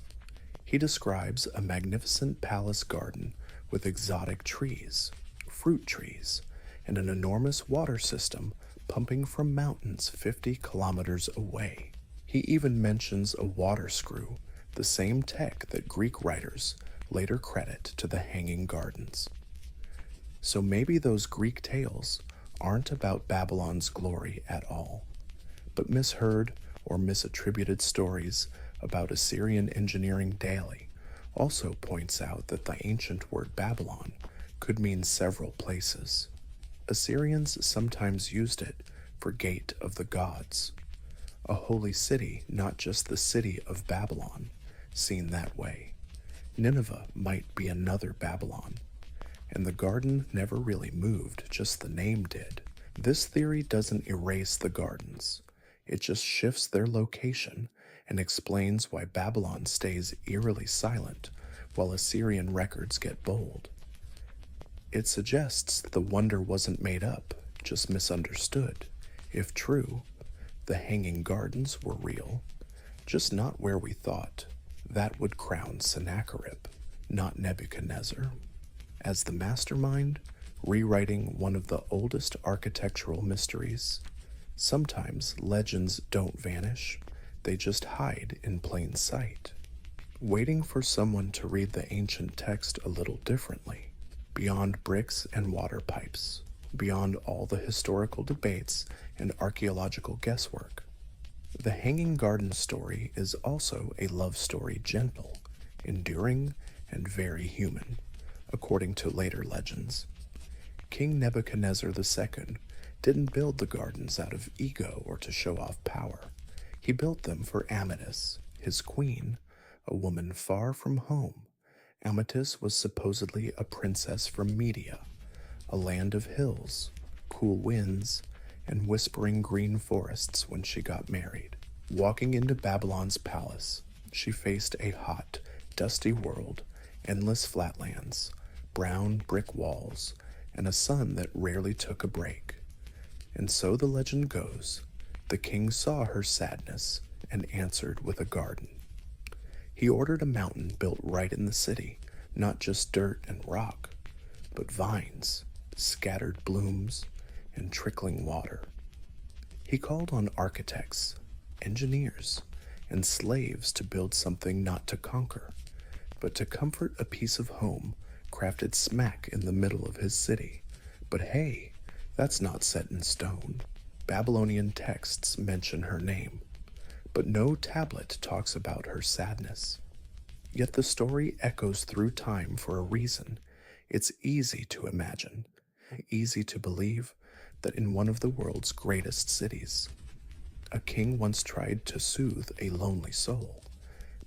He describes a magnificent palace garden with exotic trees, fruit trees, and an enormous water system pumping from mountains 50 kilometers away. He even mentions a water screw the same tech that Greek writers later credit to the Hanging Gardens. So maybe those Greek tales aren't about Babylon's glory at all, but misheard or misattributed stories about Assyrian engineering daily also points out that the ancient word Babylon could mean several places. Assyrians sometimes used it for gate of the gods, a holy city, not just the city of Babylon, seen that way. Nineveh might be another Babylon, and the garden never really moved, just the name did. This theory doesn't erase the gardens. It just shifts their location and explains why Babylon stays eerily silent while Assyrian records get bold. It suggests the wonder wasn't made up, just misunderstood. If true, the Hanging Gardens were real, just not where we thought. That would crown Sennacherib, not Nebuchadnezzar, as the mastermind rewriting one of the oldest architectural mysteries. Sometimes legends don't vanish, they just hide in plain sight, waiting for someone to read the ancient text a little differently, beyond bricks and water pipes, beyond all the historical debates and archaeological guesswork. The Hanging Garden story is also a love story, gentle, enduring, and very human, according to later legends. King Nebuchadnezzar II didn't build the gardens out of ego or to show off power. He built them for Amytis, his queen, a woman far from home. Amytis was supposedly a princess from Media, a land of hills, cool winds, and whispering green forests when she got married. Walking into Babylon's palace, she faced a hot, dusty world, endless flatlands, brown brick walls, and a sun that rarely took a break. And so the legend goes, the king saw her sadness and answered with a garden. He ordered a mountain built right in the city, not just dirt and rock, but vines, scattered blooms, and trickling water. He called on architects, engineers, and slaves to build something not to conquer, but to comfort a piece of home crafted smack in the middle of his city. But hey, that's not set in stone. Babylonian texts mention her name, but no tablet talks about her sadness. Yet the story echoes through time for a reason. It's easy to imagine, easy to believe that in one of the world's greatest cities, a king once tried to soothe a lonely soul.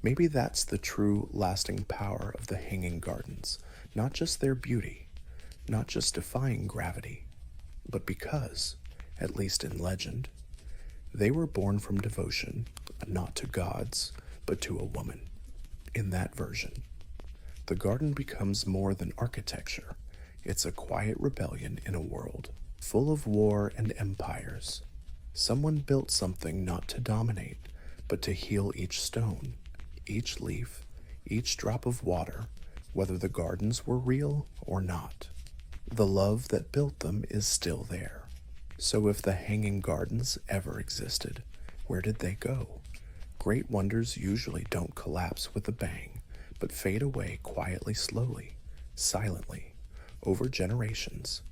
Maybe that's the true, lasting power of the Hanging Gardens, not just their beauty, not just defying gravity, but because, at least in legend, they were born from devotion, not to gods, but to a woman. In that version, the garden becomes more than architecture. It's a quiet rebellion in a world full of war and empires. Someone built something not to dominate, but to heal each stone, each leaf, each drop of water, whether the gardens were real or not. The love that built them is still there. So if the Hanging Gardens ever existed, where did they go? Great wonders usually don't collapse with a bang, but fade away quietly, slowly, silently, over generations.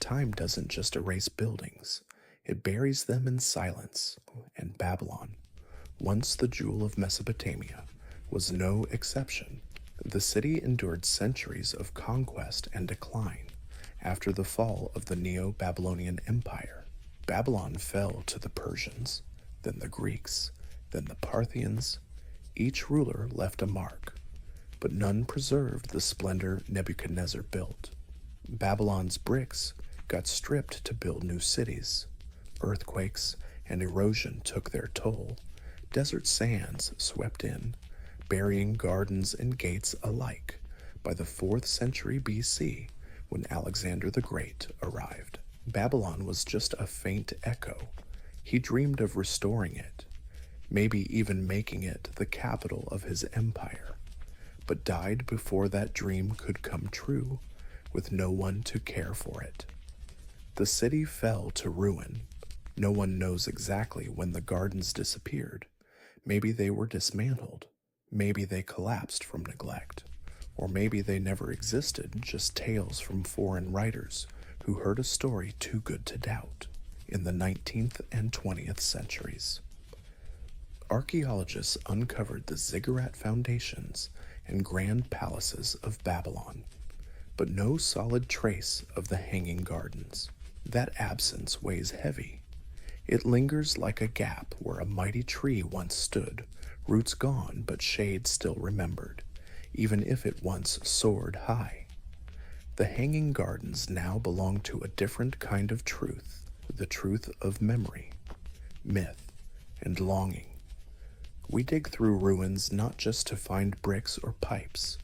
Time doesn't just erase buildings, it buries them in silence. And Babylon, once the jewel of Mesopotamia, was no exception. The city endured centuries of conquest and decline after the fall of the Neo-Babylonian Empire. Babylon fell to the Persians, then the Greeks, then the Parthians. Each ruler left a mark, but none preserved the splendor Nebuchadnezzar built. Babylon's bricks got stripped to build new cities. Earthquakes and erosion took their toll. Desert sands swept in, burying gardens and gates alike by the 4th century BC when Alexander the Great arrived. Babylon was just a faint echo. He dreamed of restoring it, maybe even making it the capital of his empire, but died before that dream could come true, with no one to care for it. The city fell to ruin. No one knows exactly when the gardens disappeared. Maybe they were dismantled. Maybe they collapsed from neglect. Or maybe they never existed, just tales from foreign writers who heard a story too good to doubt in the 19th and 20th centuries. Archaeologists uncovered the ziggurat foundations and grand palaces of Babylon, but no solid trace of the Hanging Gardens. That absence weighs heavy. It lingers like a gap where a mighty tree once stood, roots gone but shade still remembered, even if it once soared high. The Hanging Gardens now belong to a different kind of truth, the truth of memory, myth, and longing. We dig through ruins not just to find bricks or pipes,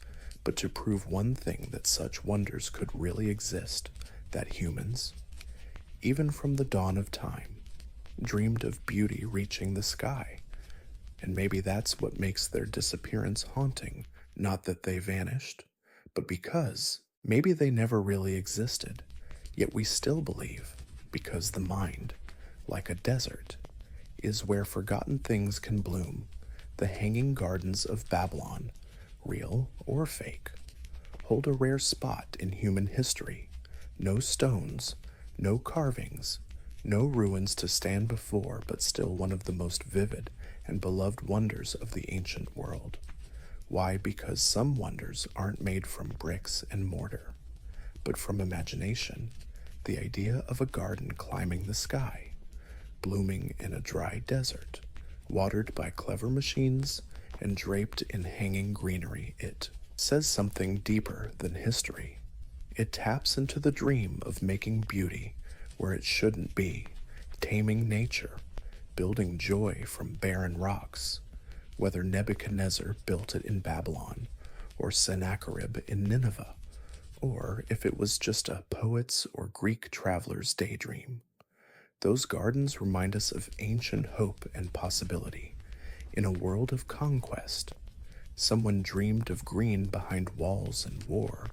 but to prove one thing, that such wonders could really exist, that humans, even from the dawn of time, dreamed of beauty reaching the sky. And maybe that's what makes their disappearance haunting, not that they vanished, but because maybe they never really existed, yet we still believe, because the mind, like a desert, is where forgotten things can bloom. The Hanging Gardens of Babylon, real or fake, hold a rare spot in human history. No stones, no carvings, no ruins to stand before, but still one of the most vivid and beloved wonders of the ancient world. Why? Because some wonders aren't made from bricks and mortar, but from imagination. The idea of a garden climbing the sky, blooming in a dry desert, watered by clever machines and draped in hanging greenery. It says something deeper than history. It taps into the dream of making beauty where it shouldn't be, taming nature, building joy from barren rocks. Whether Nebuchadnezzar built it in Babylon, or Sennacherib in Nineveh, or if it was just a poet's or Greek traveler's daydream. Those gardens remind us of ancient hope and possibility. In a world of conquest, someone dreamed of green behind walls and war.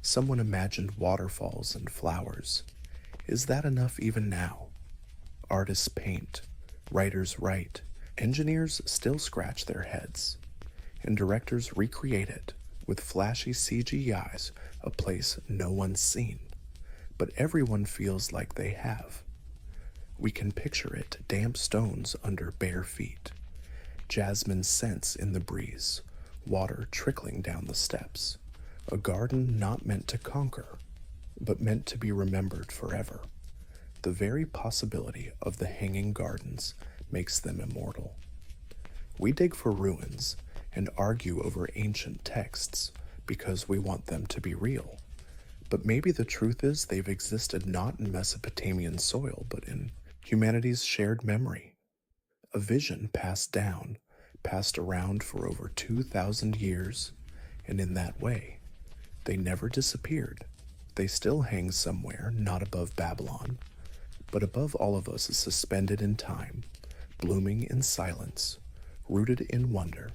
Someone imagined waterfalls and flowers. Is that enough even now? Artists paint, writers write, engineers still scratch their heads, and directors recreate it with flashy CGIs, a place no one's seen, but everyone feels like they have. We can picture it, damp stones under bare feet, jasmine scents in the breeze, water trickling down the steps. A garden not meant to conquer, but meant to be remembered forever. The very possibility of the Hanging Gardens makes them immortal. We dig for ruins and argue over ancient texts because we want them to be real. But maybe the truth is they've existed not in Mesopotamian soil, but in humanity's shared memory. A vision passed down, passed around for over 2,000 years, and in that way, they never disappeared. They still hang somewhere, not above Babylon, but above all of us, suspended in time, blooming in silence, rooted in wonder,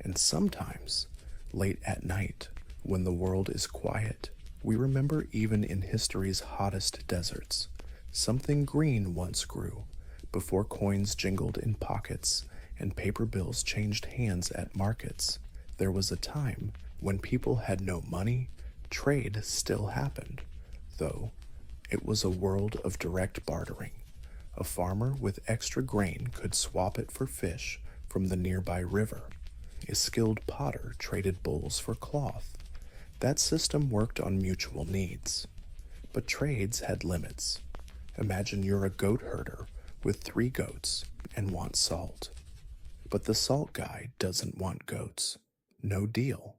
and sometimes, late at night, when the world is quiet, we remember even in history's hottest deserts, something green once grew, before coins jingled in pockets and paper bills changed hands at markets. There was a time when people had no money. Trade still happened, though it was a world of direct bartering. A farmer with extra grain could swap it for fish from the nearby river. A skilled potter traded bowls for cloth. That system worked on mutual needs. But trades had limits. Imagine you're a goat herder with 3 goats and want salt. But the salt guy doesn't want goats. No deal.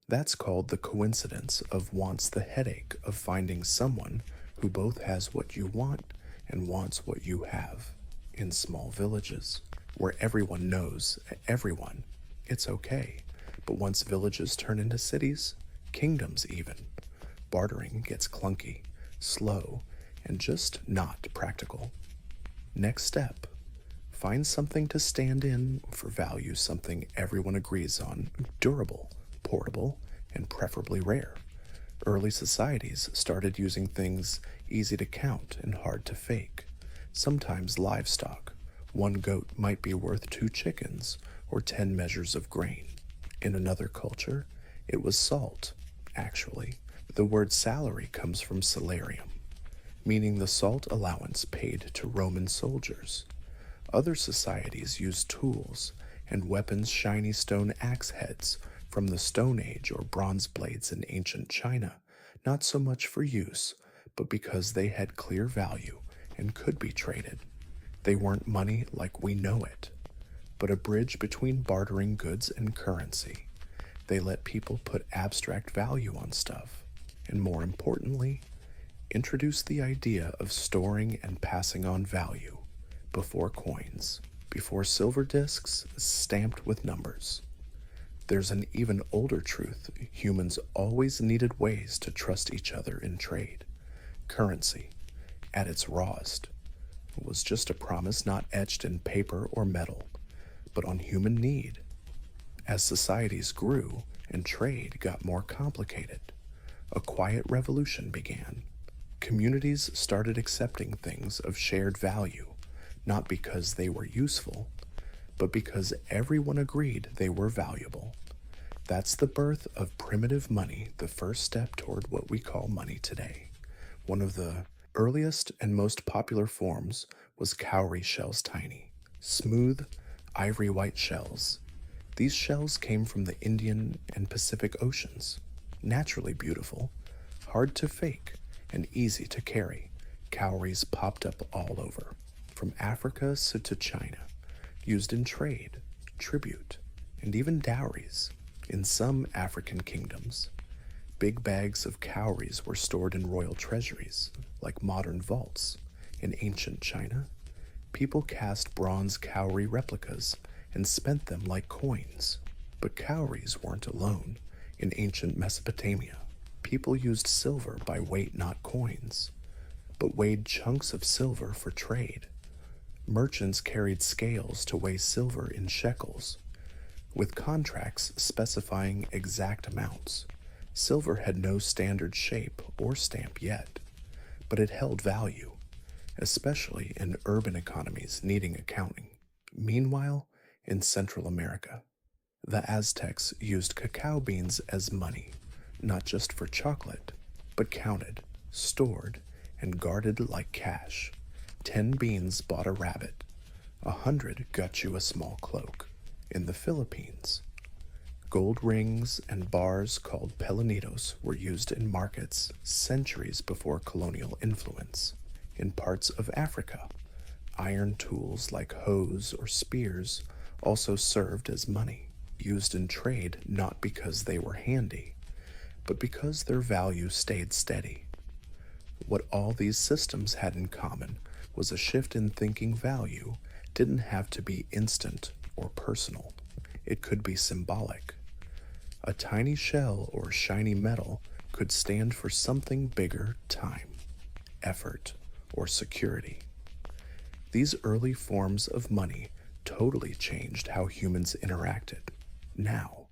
That's called the coincidence of wants, the headache of finding someone who both has what you want and wants what you have. In small villages, where everyone knows everyone, it's okay. But once villages turn into cities, kingdoms even, bartering gets clunky, slow, and just not practical. Next step, find something to stand in for value, something everyone agrees on, durable, portable, and preferably rare. Early societies started using things easy to count and hard to fake. Sometimes livestock. 1 goat might be worth 2 chickens or 10 measures of grain. In another culture, it was salt, actually. The word salary comes from salarium, meaning the salt allowance paid to Roman soldiers. Other societies used tools and weapons, shiny stone axe heads from the Stone Age or bronze blades in ancient China, not so much for use, but because they had clear value and could be traded. They weren't money like we know it, but a bridge between bartering goods and currency. They let people put abstract value on stuff, and more importantly, introduce the idea of storing and passing on value before coins, before silver discs stamped with numbers. There's an even older truth: humans always needed ways to trust each other in trade. Currency, at its rawest, was just a promise not etched in paper or metal, but on human need. As societies grew and trade got more complicated, a quiet revolution began. Communities started accepting things of shared value, not because they were useful, but because everyone agreed they were valuable. That's the birth of primitive money, the first step toward what we call money today. One of the earliest and most popular forms was cowrie shells, tiny, smooth, ivory white shells. These shells came from the Indian and Pacific Oceans. Naturally beautiful, hard to fake, and easy to carry, cowries popped up all over, from Africa to China, used in trade, tribute, and even dowries. In some African kingdoms, big bags of cowries were stored in royal treasuries, like modern vaults. In ancient China, people cast bronze cowrie replicas and spent them like coins. But cowries weren't alone. In ancient Mesopotamia, people used silver by weight, not coins, but weighed chunks of silver for trade. Merchants carried scales to weigh silver in shekels, with contracts specifying exact amounts. Silver had no standard shape or stamp yet, but it held value, especially in urban economies needing accounting. Meanwhile, in Central America, the Aztecs used cacao beans as money, not just for chocolate, but counted, stored, and guarded like cash. 10 beans bought a rabbit, 100 got you a small cloak. In the Philippines, gold rings and bars called pelanitos were used in markets centuries before colonial influence. In parts of Africa, iron tools like hoes or spears also served as money, used in trade not because they were handy, but because their value stayed steady. What all these systems had in common was a shift in thinking. Value didn't have to be instant or personal. It could be symbolic. A tiny shell or shiny metal could stand for something bigger: time, effort, or security. These early forms of money totally changed how humans interacted. Now,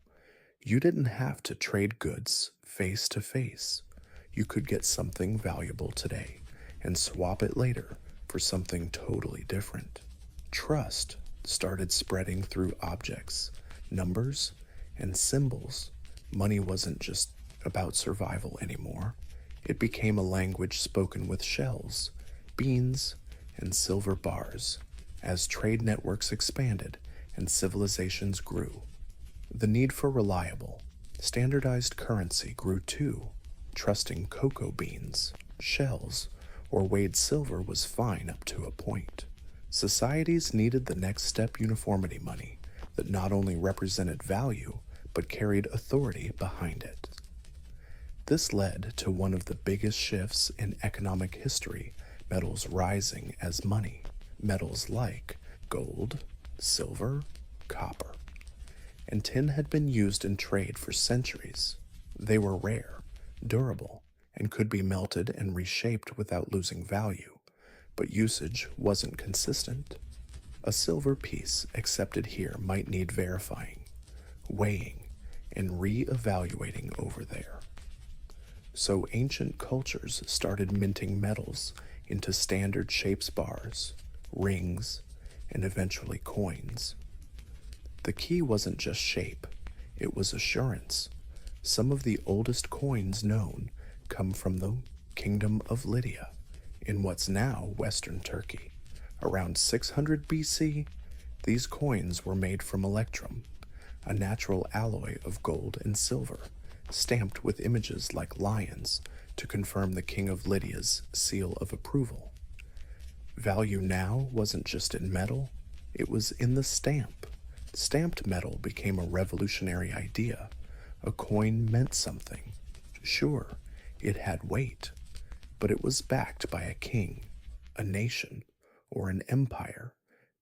you didn't have to trade goods face to face. You could get something valuable today and swap it later for something totally different. Trust started spreading through objects, numbers, and symbols. Money wasn't just about survival anymore. It became a language spoken with shells, beans, and silver bars. As trade networks expanded and civilizations grew, the need for reliable, standardized currency grew too. Trusting cocoa beans, shells, or weighed silver was fine up to a point. Societies needed the next step: uniformity money that not only represented value, but carried authority behind it. This led to one of the biggest shifts in economic history: metals rising as money. Metals like gold, silver, copper, and tin had been used in trade for centuries. They were rare, durable, and could be melted and reshaped without losing value, but usage wasn't consistent. A silver piece accepted here might need verifying, weighing, and re-evaluating over there. So ancient cultures started minting metals into standard shapes: bars, rings, and eventually coins. The key wasn't just shape, It was assurance. Some of the oldest coins known come from the Kingdom of Lydia in what's now Western Turkey. Around 600 BC, these coins were made from electrum, a natural alloy of gold and silver, stamped with images like lions to confirm the King of Lydia's seal of approval. Value now wasn't just in metal, it was in the stamp. Stamped metal became a revolutionary idea. A coin meant something. Sure, it had weight, but it was backed by a king, a nation, or an empire.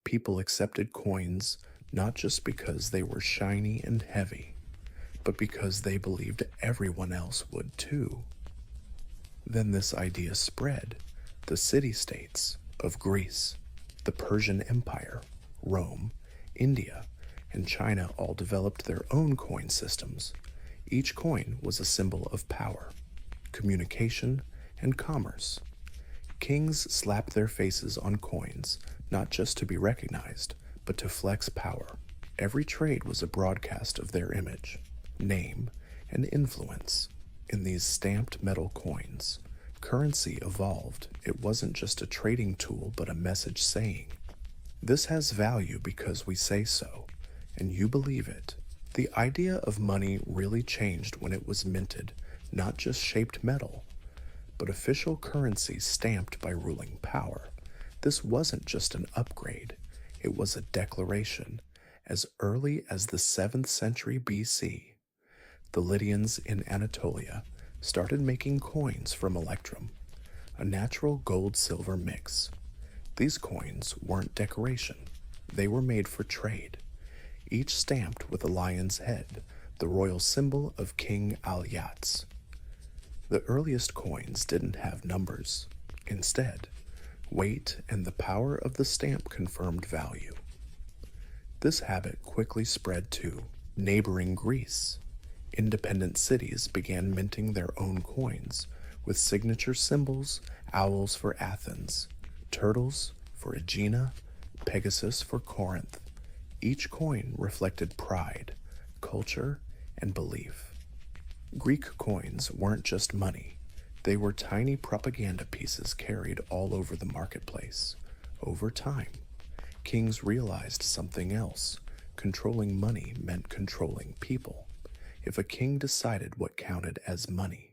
People accepted coins not just because they were shiny and heavy, but because they believed everyone else would too. Then this idea spread. The city-states of Greece, the Persian Empire, Rome, India, and China all developed their own coin systems. Each coin was a symbol of power, communication, and commerce. Kings slapped their faces on coins, not just to be recognized, but to flex power. Every trade was a broadcast of their image, name, and influence. In these stamped metal coins, currency evolved. It wasn't just a trading tool, but a message saying, "This has value because we say so, and you believe it." The idea of money really changed when it was minted, not just shaped metal, but official currency stamped by ruling power. This wasn't just an upgrade, it was a declaration. As early as the 7th century BC, the Lydians in Anatolia started making coins from electrum, a natural gold-silver mix. These coins weren't decoration, they were made for trade, each stamped with a lion's head, the royal symbol of King Al-Yats. The earliest coins didn't have numbers. Instead, weight and the power of the stamp confirmed value. This habit quickly spread to neighboring Greece. Independent cities began minting their own coins, with signature symbols: owls for Athens, turtles for Aegina, Pegasus for Corinth. Each coin reflected pride, culture, and belief. Greek coins weren't just money, they were tiny propaganda pieces carried all over the marketplace. Over time, kings realized something else. Controlling money meant controlling people. If a king decided what counted as money,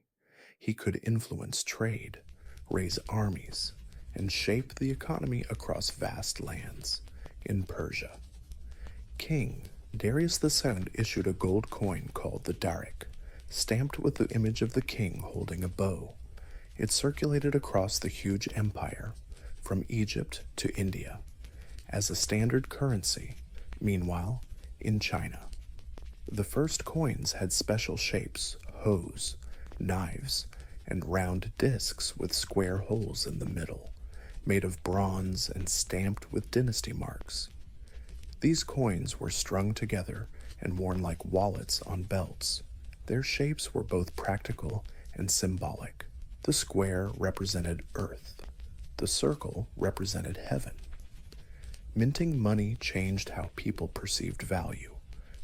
he could influence trade, raise armies, and shape the economy across vast lands. In Persia, King Darius II issued a gold coin called the daric, stamped with the image of the king holding a bow. It circulated across the huge empire, from Egypt to India, as a standard currency. Meanwhile, in China, the first coins had special shapes: hoes, knives, and round discs with square holes in the middle, made of bronze and stamped with dynasty marks. These coins were strung together and worn like wallets on belts. Their shapes were both practical and symbolic. The square represented earth. The circle represented heaven. Minting money changed how people perceived value.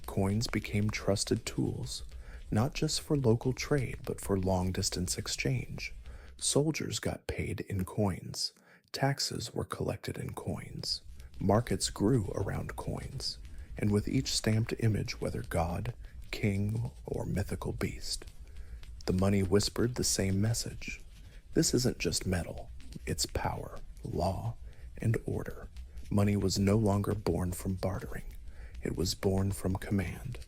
Coins became trusted tools, not just for local trade, but for long-distance exchange. Soldiers got paid in coins. Taxes were collected in coins. Markets grew around coins, and with each stamped image, whether god, king, or mythical beast, the money whispered the same message. This isn't just metal, it's power, law, and order. Money was no longer born from bartering, it was born from command.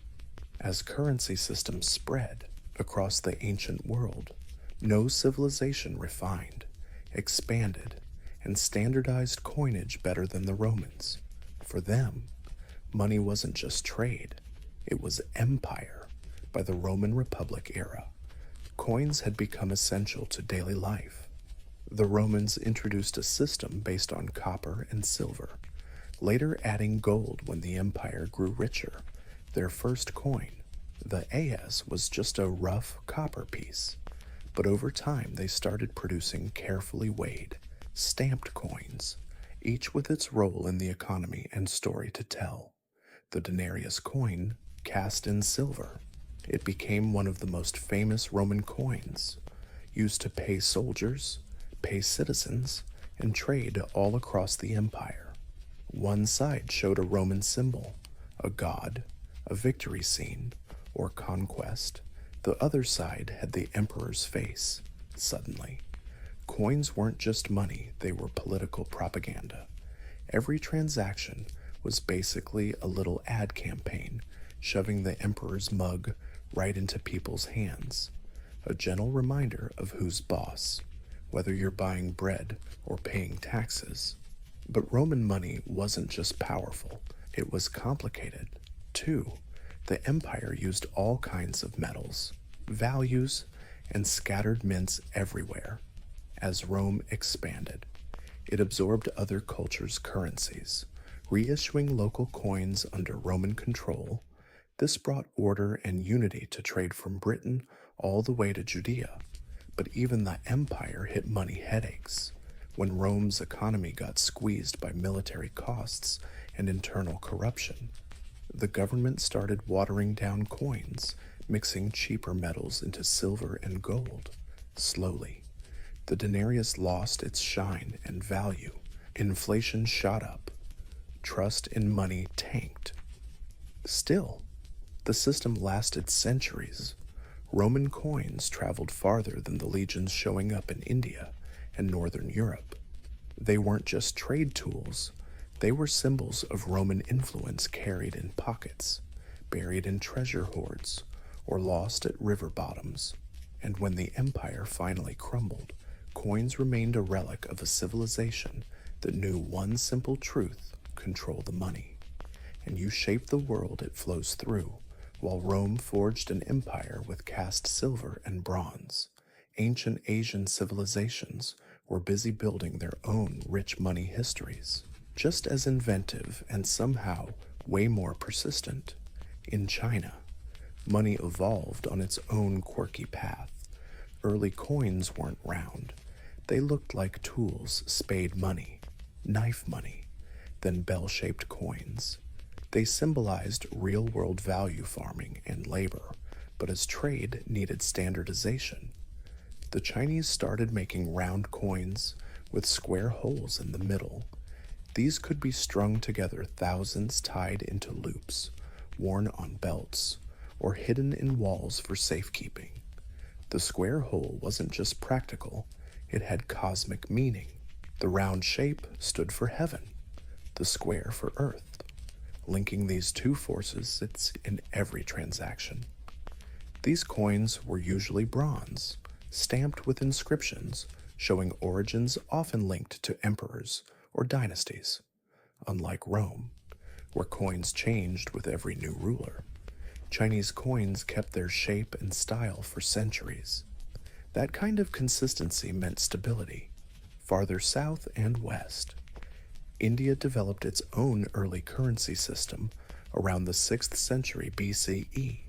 As currency systems spread across the ancient world, no civilization refined, expanded, and standardized coinage better than the Romans. For them, money wasn't just trade, it was empire. By the Roman Republic era, coins had become essential to daily life. The Romans introduced a system based on copper and silver, later adding gold when the empire grew richer. Their first coin, the as, was just a rough copper piece, but over time they started producing carefully weighed, stamped coins, each with its role in the economy and story to tell. The denarius coin cast in silver. It became one of the most famous Roman coins, used to pay soldiers, pay citizens, and trade all across the empire. One side showed a Roman symbol, a god, a victory scene, or conquest. The other side had the emperor's face. Suddenly, coins weren't just money, they were political propaganda. Every transaction was basically a little ad campaign, shoving the emperor's mug right into people's hands. A gentle reminder of who's boss, whether you're buying bread or paying taxes. But Roman money wasn't just powerful, it was complicated, too. The empire used all kinds of metals, values, and scattered mints everywhere. As Rome expanded, it absorbed other cultures' currencies, reissuing local coins under Roman control. This brought order and unity to trade from Britain all the way to Judea. But even the empire hit money headaches. When Rome's economy got squeezed by military costs and internal corruption, the government started watering down coins, mixing cheaper metals into silver and gold. Slowly, the denarius lost its shine and value. Inflation shot up. Trust in money tanked. Still, the system lasted centuries. Roman coins traveled farther than the legions showing up in India and Northern Europe. They weren't just trade tools, they were symbols of Roman influence carried in pockets, buried in treasure hoards, or lost at river bottoms. And when the empire finally crumbled, coins remained a relic of a civilization that knew one simple truth: control the money, and you shape the world it flows through. While Rome forged an empire with cast silver and bronze, ancient Asian civilizations were busy building their own rich money histories, just as inventive and somehow way more persistent. In China, money evolved on its own quirky path. Early coins weren't round. They looked like tools: spade money, knife money, then bell-shaped coins. They symbolized real-world value farming and labor, but as trade needed standardization, the Chinese started making round coins with square holes in the middle. These could be strung together, thousands tied into loops, worn on belts, or hidden in walls for safekeeping. The square hole wasn't just practical, it had cosmic meaning. The round shape stood for heaven, the square for earth. Linking these two forces, it's in every transaction. These coins were usually bronze, stamped with inscriptions showing origins often linked to emperors or dynasties. Unlike Rome, where coins changed with every new ruler, Chinese coins kept their shape and style for centuries. That kind of consistency meant stability. Farther south and west, India developed its own early currency system around the 6th century BCE.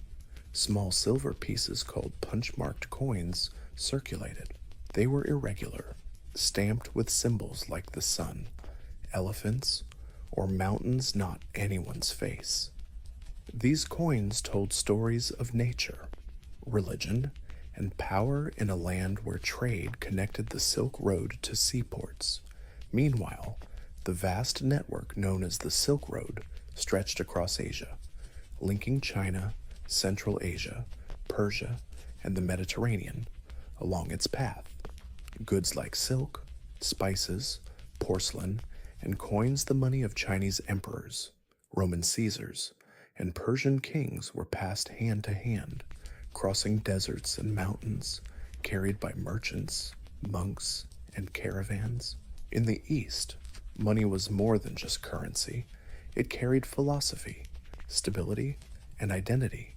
Small silver pieces called punch-marked coins circulated. They were irregular, stamped with symbols like the sun, elephants, or mountains not anyone's face. These coins told stories of nature, religion, and power in a land where trade connected the Silk Road to seaports. Meanwhile, the vast network known as the Silk Road stretched across Asia, linking China, Central Asia, Persia, and the Mediterranean along its path. Goods like silk, spices, porcelain, and coins, the money of Chinese emperors, Roman Caesars, and Persian kings, were passed hand to hand, crossing deserts and mountains, carried by merchants, monks, and caravans. In the East, money was more than just currency. It carried philosophy, stability, and identity.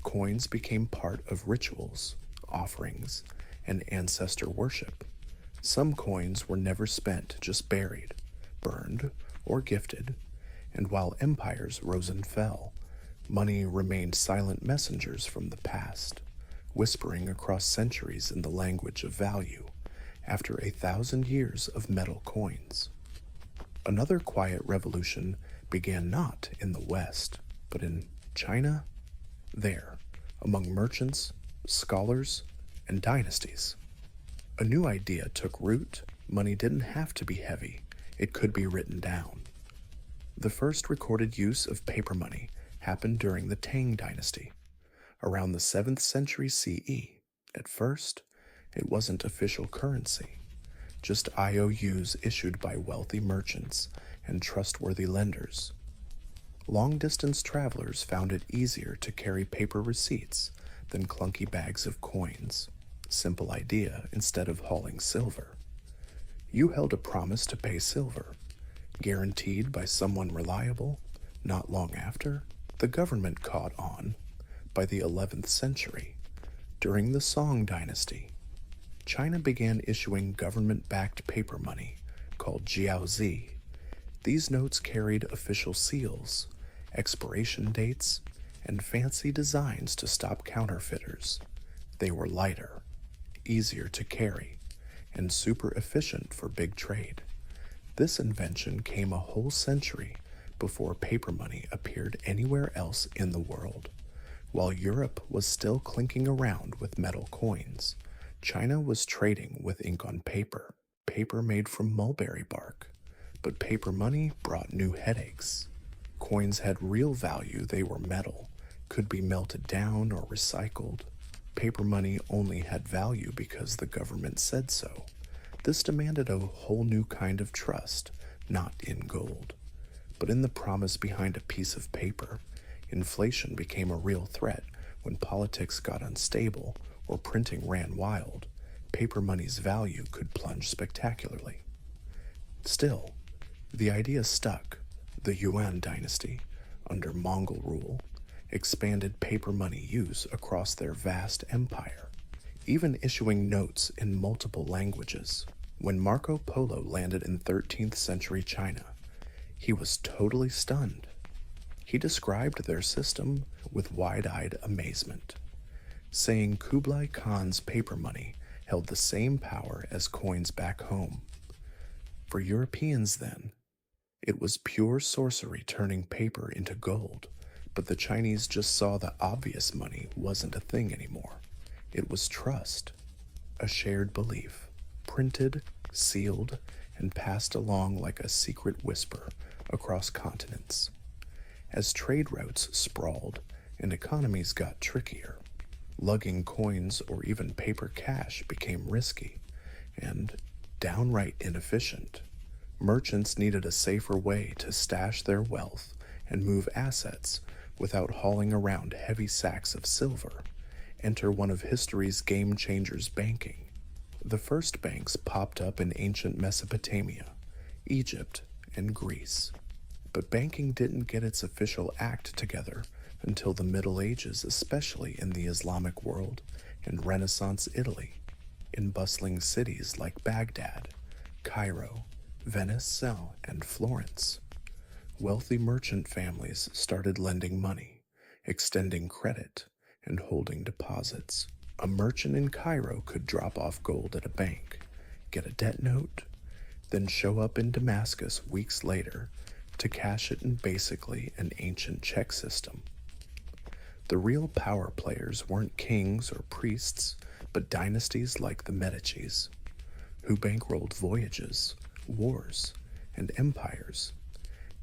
Coins became part of rituals, offerings, and ancestor worship. Some coins were never spent, just buried, burned, or gifted. And while empires rose and fell, money remained silent messengers from the past, whispering across centuries in the language of value after 1,000 years of metal coins. Another quiet revolution began not in the West, but in China there, among merchants, scholars, and dynasties. A new idea took root. Money didn't have to be heavy, it could be written down. The first recorded use of paper money happened during the Tang dynasty, around the 7th century CE. At first, it wasn't official currency, just IOUs issued by wealthy merchants and trustworthy lenders. Long-distance travelers found it easier to carry paper receipts than clunky bags of coins. Simple idea instead of hauling silver. You held a promise to pay silver, guaranteed by someone reliable. Not long after, the government caught on. By the 11th century, during the Song dynasty, China began issuing government-backed paper money called jiaozi. These notes carried official seals, expiration dates, and fancy designs to stop counterfeiters. They were lighter, easier to carry, and super efficient for big trade. This invention came a whole century before paper money appeared anywhere else in the world. While Europe was still clinking around with metal coins, China was trading with ink on paper, paper made from mulberry bark. But paper money brought new headaches. Coins had real value, they were metal, could be melted down or recycled. Paper money only had value because the government said so. This demanded a whole new kind of trust, not in gold, but in the promise behind a piece of paper. Inflation became a real threat when politics got unstable or printing ran wild. Paper money's value could plunge spectacularly. Still, the idea stuck. The Yuan dynasty, under Mongol rule, expanded paper money use across their vast empire, even issuing notes in multiple languages. When Marco Polo landed in 13th century China, he was totally stunned. He described their system with wide-eyed amazement, saying Kublai Khan's paper money held the same power as coins back home. For Europeans then, it was pure sorcery turning paper into gold, but the Chinese just saw the obvious money wasn't a thing anymore. It was trust, a shared belief, printed, sealed, and passed along like a secret whisper across continents. As trade routes sprawled and economies got trickier, lugging coins or even paper cash became risky and downright inefficient. Merchants needed a safer way to stash their wealth and move assets without hauling around heavy sacks of silver. Enter one of history's game changers, banking. The first banks popped up in ancient Mesopotamia, Egypt, and Greece. But banking didn't get its official act together until the Middle Ages, especially in the Islamic world and Renaissance Italy, in bustling cities like Baghdad, Cairo, Venice, and Florence. Wealthy merchant families started lending money, extending credit, and holding deposits. A merchant in Cairo could drop off gold at a bank, get a debt note, then show up in Damascus weeks later to cash it in basically an ancient check system. The real power players weren't kings or priests, but dynasties like the Medicis, who bankrolled voyages, wars, and empires.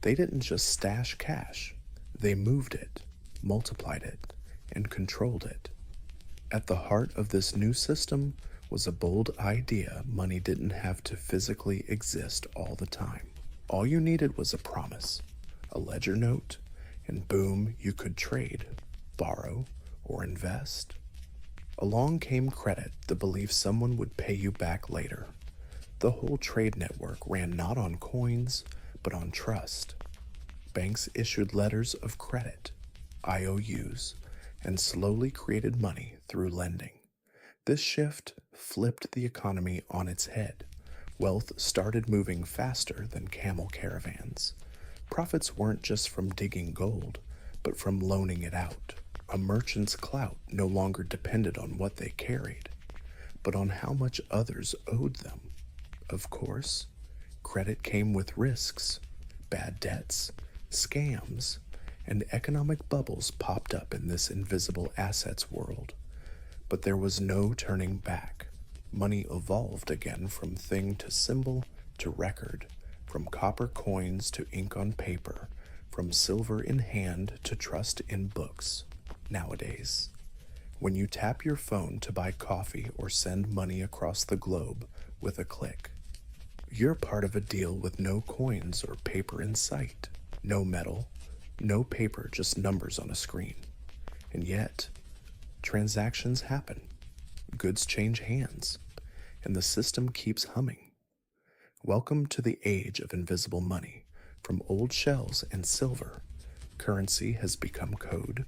They didn't just stash cash, they moved it, multiplied it, and controlled it. At the heart of this new system was a bold idea: money didn't have to physically exist all the time. All you needed was a promise, a ledger note, and boom, you could trade, borrow, or invest. Along came credit, the belief someone would pay you back later. The whole trade network ran not on coins, but on trust. Banks issued letters of credit, IOUs, and slowly created money through lending. This shift flipped the economy on its head. Wealth started moving faster than camel caravans. Profits weren't just from digging gold, but from loaning it out. A merchant's clout no longer depended on what they carried, but on how much others owed them. Of course, credit came with risks, bad debts, scams, and economic bubbles popped up in this invisible assets world. But there was no turning back. Money evolved again from thing to symbol to record, from copper coins to ink on paper, from silver in hand to trust in books. Nowadays, when you tap your phone to buy coffee or send money across the globe with a click, you're part of a deal with no coins or paper in sight, no metal, no paper, just numbers on a screen. And yet, transactions happen, goods change hands, and the system keeps humming. Welcome to the age of invisible money. From old shells and silver, currency has become code,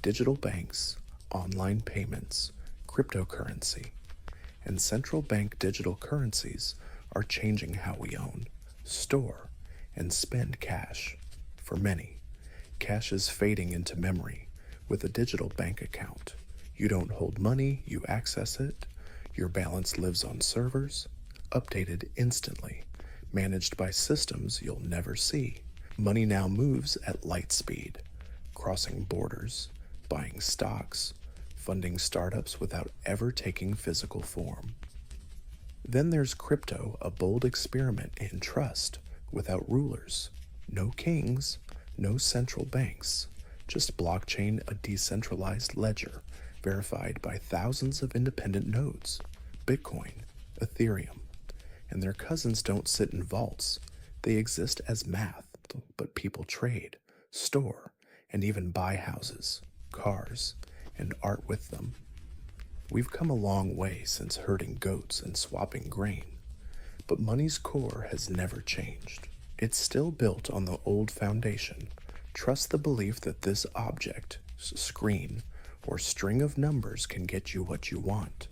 digital banks, online payments, cryptocurrency, and central bank digital currencies are changing how we own, store, and spend cash. For many, cash is fading into memory. With a digital bank account, you don't hold money, you access it. Your balance lives on servers, updated instantly, managed by systems you'll never see. Money now moves at light speed, crossing borders, buying stocks, funding startups without ever taking physical form. Then there's crypto, a bold experiment in trust, without rulers. No kings, no central banks, just blockchain, a decentralized ledger, verified by thousands of independent nodes. Bitcoin, Ethereum, and their cousins don't sit in vaults. They exist as math, but people trade, store, and even buy houses, cars, and art with them. We've come a long way since herding goats and swapping grain, but money's core has never changed. It's still built on the old foundation. Trust the belief that this object, screen, or string of numbers can get you what you want.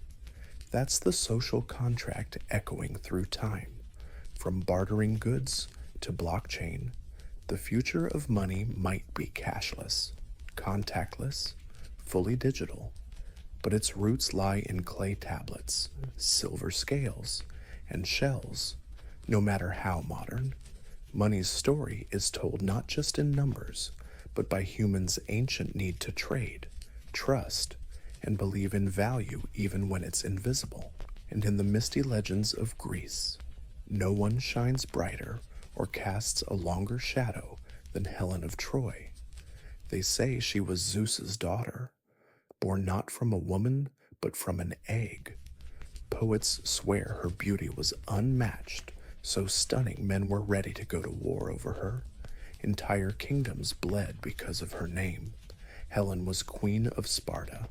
That's the social contract echoing through time. From bartering goods to blockchain, the future of money might be cashless, contactless, fully digital, but its roots lie in clay tablets, silver scales, and shells. No matter how modern, money's story is told not just in numbers, but by humans' ancient need to trade, trust, and believe in value even when it's invisible. And in the misty legends of Greece, no one shines brighter or casts a longer shadow than Helen of Troy. They say she was Zeus's daughter, born not from a woman, but from an egg. Poets swear her beauty was unmatched, so stunning men were ready to go to war over her. Entire kingdoms bled because of her name. Helen was queen of Sparta,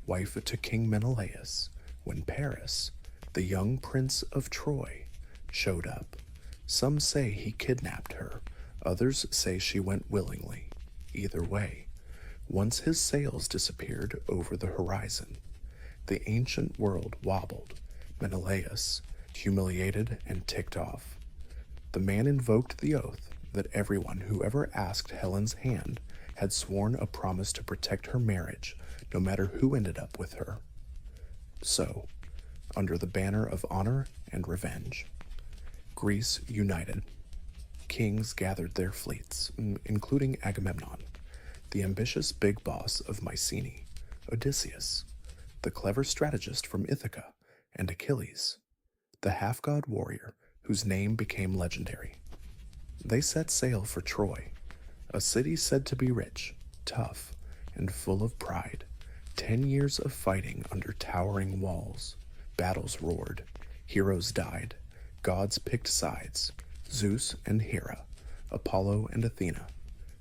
wife to King Menelaus, when Paris, the young prince of Troy, showed up. Some say he kidnapped her, others say she went willingly. Either way, once his sails disappeared over the horizon, the ancient world wobbled. Menelaus, humiliated and ticked off. The man invoked the oath that everyone who ever asked Helen's hand had sworn a promise to protect her marriage, no matter who ended up with her. So, under the banner of honor and revenge, Greece united. Kings gathered their fleets, including Agamemnon, the ambitious big boss of Mycenae, Odysseus, the clever strategist from Ithaca, and Achilles, the half-god warrior whose name became legendary. They set sail for Troy, a city said to be rich, tough, and full of pride. 10 years of fighting under towering walls. Battles roared, heroes died, gods picked sides. Zeus and Hera, Apollo and Athena,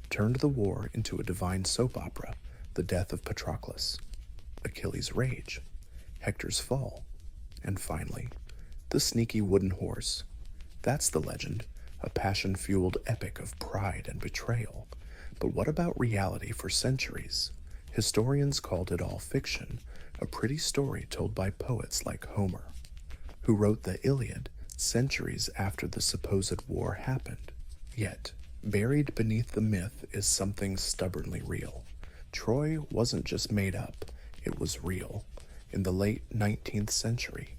turned the war into a divine soap opera, the death of Patroclus, Achilles' rage, Hector's fall, and finally, the sneaky wooden horse. That's the legend, a passion-fueled epic of pride and betrayal. But what about reality for centuries? Historians called it all fiction, a pretty story told by poets like Homer, who wrote the Iliad centuries after the supposed war happened. Yet, buried beneath the myth is something stubbornly real. Troy wasn't just made up, it was real. In the late 19th century,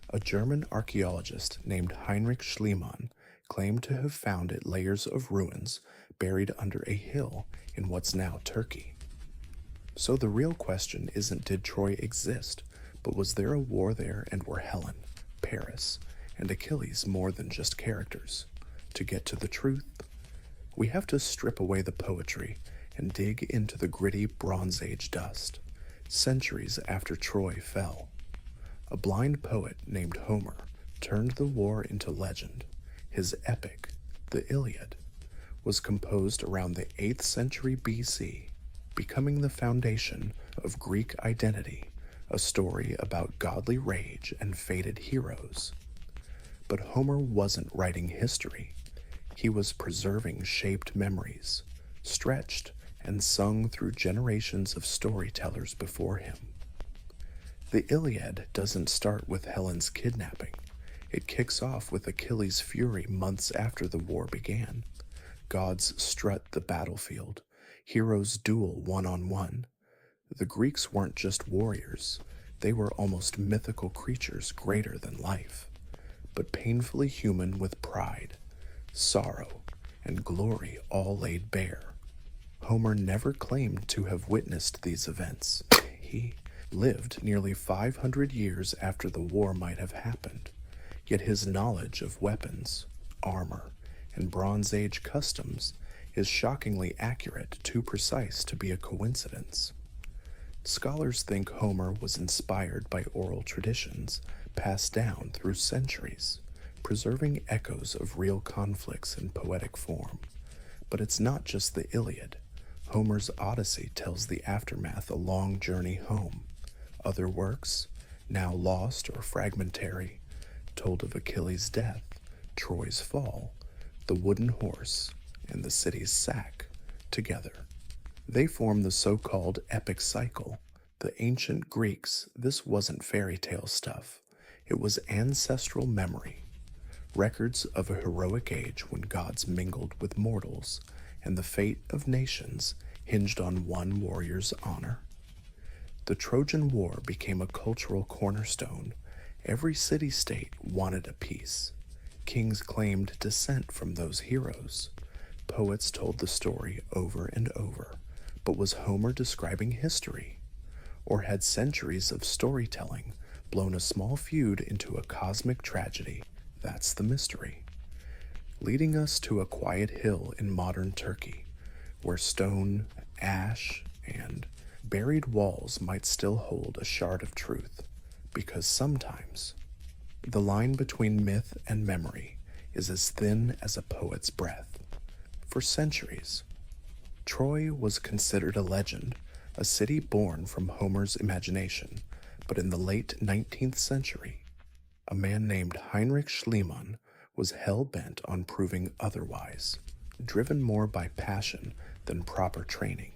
a German archaeologist named Heinrich Schliemann claimed to have found it layers of ruins buried under a hill in what's now Turkey. So the real question isn't did Troy exist, but was there a war there, and were Helen, Paris, and Achilles more than just characters? To get to the truth, we have to strip away the poetry and dig into the gritty Bronze Age dust, centuries after Troy fell. A blind poet named Homer turned the war into legend. His epic, the Iliad, was composed around the 8th century BC, becoming the foundation of Greek identity, a story about godly rage and fated heroes. But Homer wasn't writing history. He was preserving shaped memories, stretched and sung through generations of storytellers before him. The Iliad doesn't start with Helen's kidnapping. It kicks off with Achilles' fury months after the war began. Gods strut the battlefield. Heroes duel one-on-one. The Greeks weren't just warriors. They were almost mythical creatures greater than life, but painfully human with pride, sorrow, and glory all laid bare. Homer never claimed to have witnessed these events. He lived nearly 500 years after the war might have happened, yet his knowledge of weapons, armor, and Bronze Age customs is shockingly accurate, too precise to be a coincidence. Scholars think Homer was inspired by oral traditions passed down through centuries, preserving echoes of real conflicts in poetic form. But it's not just the Iliad. Homer's Odyssey tells the aftermath, a long journey home. Other works, now lost or fragmentary, told of Achilles' death, Troy's fall, the wooden horse, and the city's sack together. They form the so-called epic cycle. The ancient Greeks, this wasn't fairy tale stuff. It was ancestral memory, records of a heroic age when gods mingled with mortals, and the fate of nations hinged on one warrior's honor. The Trojan War became a cultural cornerstone. Every city-state wanted a piece. Kings claimed descent from those heroes. Poets told the story over and over. But was Homer describing history? Or had centuries of storytelling blown a small feud into a cosmic tragedy? That's the mystery. Leading us to a quiet hill in modern Turkey, where stone, ash, and buried walls might still hold a shard of truth, because sometimes the line between myth and memory is as thin as a poet's breath. For centuries, Troy was considered a legend, a city born from Homer's imagination, but in the late 19th century, a man named Heinrich Schliemann was hell-bent on proving otherwise, driven more by passion than proper training.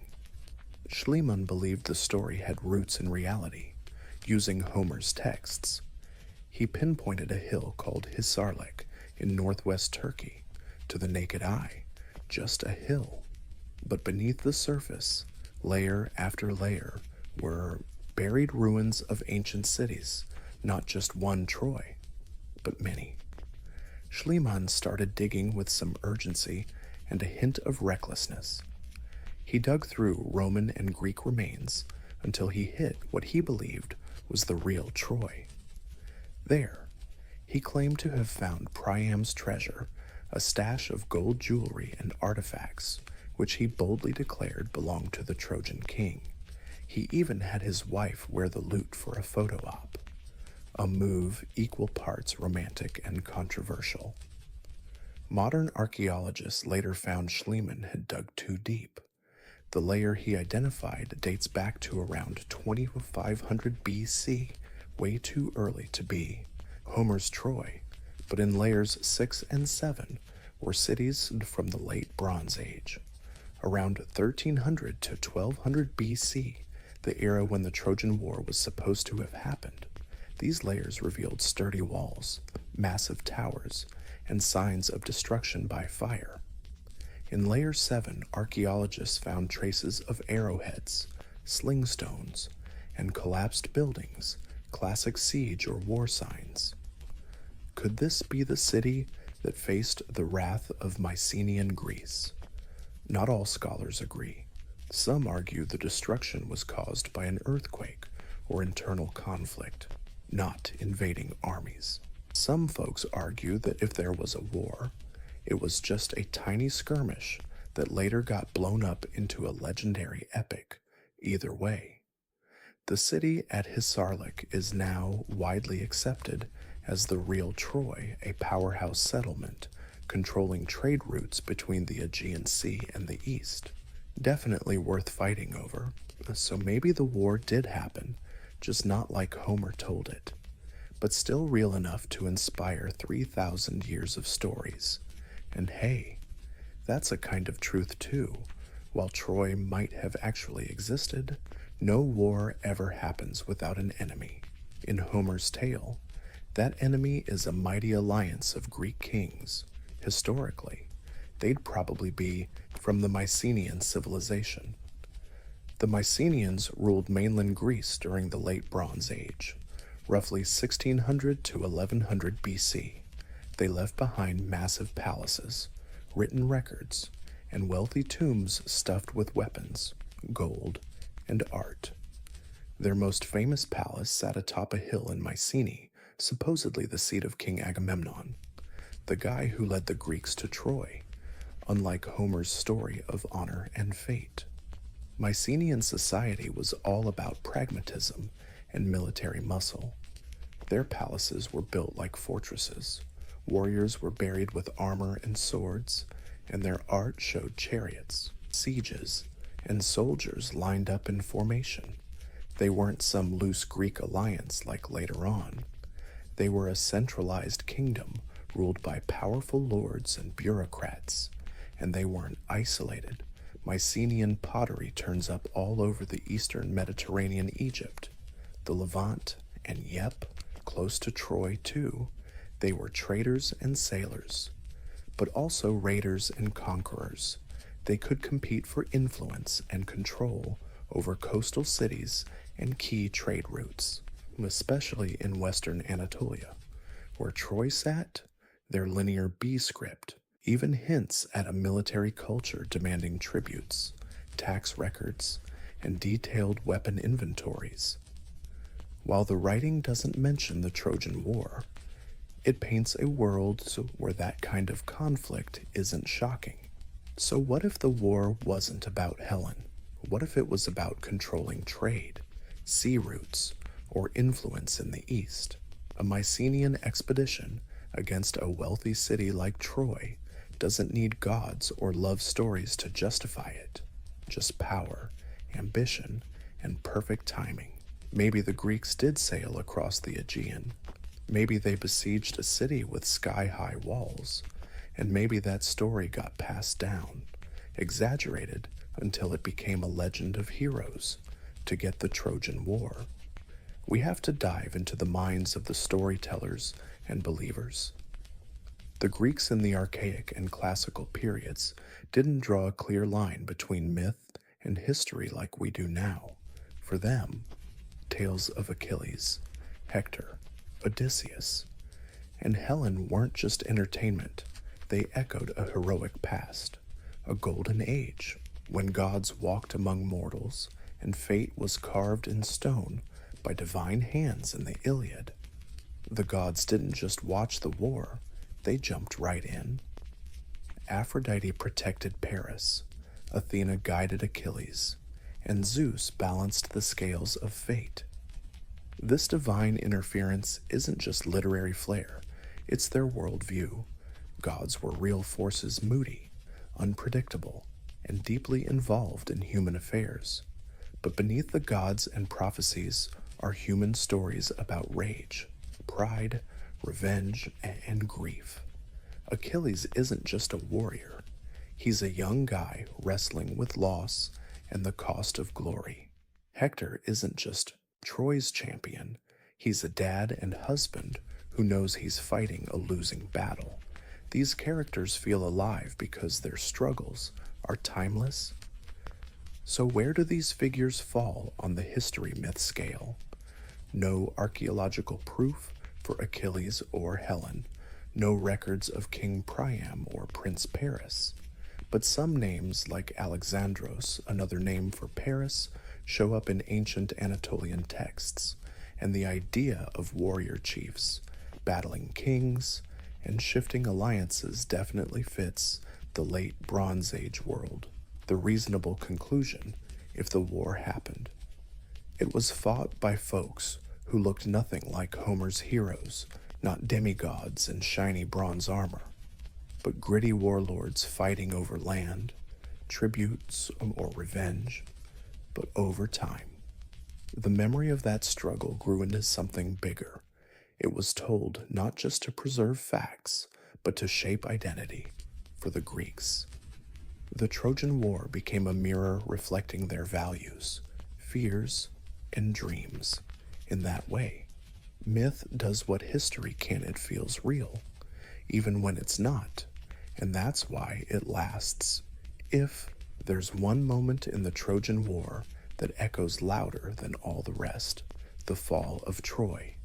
Schliemann believed the story had roots in reality. Using Homer's texts, he pinpointed a hill called Hisarlik in northwest Turkey. To the naked eye, just a hill. But beneath the surface, layer after layer, were buried ruins of ancient cities, not just one Troy, but many. Schliemann started digging with some urgency and a hint of recklessness. He dug through Roman and Greek remains until he hit what he believed was the real Troy. There, he claimed to have found Priam's treasure, a stash of gold jewelry and artifacts, which he boldly declared belonged to the Trojan king. He even had his wife wear the lute for a photo op, a move equal parts romantic and controversial. Modern archaeologists later found Schliemann had dug too deep. The layer he identified dates back to around 2500 BC, way too early to be Homer's Troy, but in layers 6 and 7 were cities from the late Bronze Age. Around 1300 to 1200 BC, the era when the Trojan War was supposed to have happened, these layers revealed sturdy walls, massive towers, and signs of destruction by fire. In Layer 7, archaeologists found traces of arrowheads, sling stones, and collapsed buildings, classic siege or war signs. Could this be the city that faced the wrath of Mycenaean Greece? Not all scholars agree. Some argue the destruction was caused by an earthquake or internal conflict, not invading armies. Some folks argue that if there was a war, it was just a tiny skirmish that later got blown up into a legendary epic. Either way, the city at Hisarlik is now widely accepted as the real Troy, a powerhouse settlement controlling trade routes between the Aegean Sea and the East. Definitely worth fighting over, so maybe the war did happen, just not like Homer told it, but still real enough to inspire 3,000 years of stories. And hey, that's a kind of truth too. While Troy might have actually existed, no war ever happens without an enemy. In Homer's tale, that enemy is a mighty alliance of Greek kings. Historically, they'd probably be from the Mycenaean civilization. The Mycenaeans ruled mainland Greece during the Late Bronze Age, roughly 1600 to 1100 BC. They left behind massive palaces, written records, and wealthy tombs stuffed with weapons, gold, and art. Their most famous palace sat atop a hill in Mycenae, supposedly the seat of King Agamemnon, the guy who led the Greeks to Troy, unlike Homer's story of honor and fate. Mycenaean society was all about pragmatism and military muscle. Their palaces were built like fortresses. Warriors were buried with armor and swords, and their art showed chariots, sieges, and soldiers lined up in formation. They weren't some loose Greek alliance like later on. They were a centralized kingdom ruled by powerful lords and bureaucrats, and they weren't isolated. Mycenaean pottery turns up all over the eastern Mediterranean Egypt, the Levant, and yep, close to Troy too. They were traders and sailors, but also raiders and conquerors. They could compete for influence and control over coastal cities and key trade routes, especially in western Anatolia. Where Troy sat, their linear B script even hints at a military culture demanding tributes, tax records, and detailed weapon inventories. While the writing doesn't mention the Trojan War, it paints a world where that kind of conflict isn't shocking. So what if the war wasn't about Helen? What if it was about controlling trade, sea routes, or influence in the East? A Mycenaean expedition against a wealthy city like Troy doesn't need gods or love stories to justify it. Just power, ambition, and perfect timing. Maybe the Greeks did sail across the Aegean. Maybe they besieged a city with sky-high walls. And maybe that story got passed down, exaggerated until it became a legend of heroes to get the Trojan War. We have to dive into the minds of the storytellers and believers. The Greeks in the archaic and classical periods didn't draw a clear line between myth and history like we do now. For them, tales of Achilles, Hector, Odysseus, and Helen weren't just entertainment. They echoed a heroic past, a golden age, when gods walked among mortals and fate was carved in stone by divine hands in the Iliad. The gods didn't just watch the war, they jumped right in. Aphrodite protected Paris, Athena guided Achilles, and Zeus balanced the scales of fate. This divine interference isn't just literary flair, it's their worldview. Gods were real forces, moody, unpredictable, and deeply involved in human affairs. But beneath the gods and prophecies are human stories about rage, pride, revenge, and grief. Achilles isn't just a warrior. He's a young guy wrestling with loss and the cost of glory. Hector isn't just Troy's champion. He's a dad and husband who knows he's fighting a losing battle. These characters feel alive because their struggles are timeless. So where do these figures fall on the history myth scale? No archaeological proof for Achilles or Helen. No records of King Priam or Prince Paris. But some names, like Alexandros, another name for Paris, show up in ancient Anatolian texts, and the idea of warrior chiefs, battling kings, and shifting alliances definitely fits the late Bronze Age world. The reasonable conclusion, if the war happened. It was fought by folks who looked nothing like Homer's heroes, not demigods in shiny bronze armor, but gritty warlords fighting over land, tributes, or revenge, but over time. The memory of that struggle grew into something bigger. It was told not just to preserve facts, but to shape identity for the Greeks. The Trojan War became a mirror reflecting their values, fears, and dreams. In that way, myth does what history can. It feels real, even when it's not, and that's why it lasts. If there's one moment in the Trojan War that echoes louder than all the rest, the fall of Troy.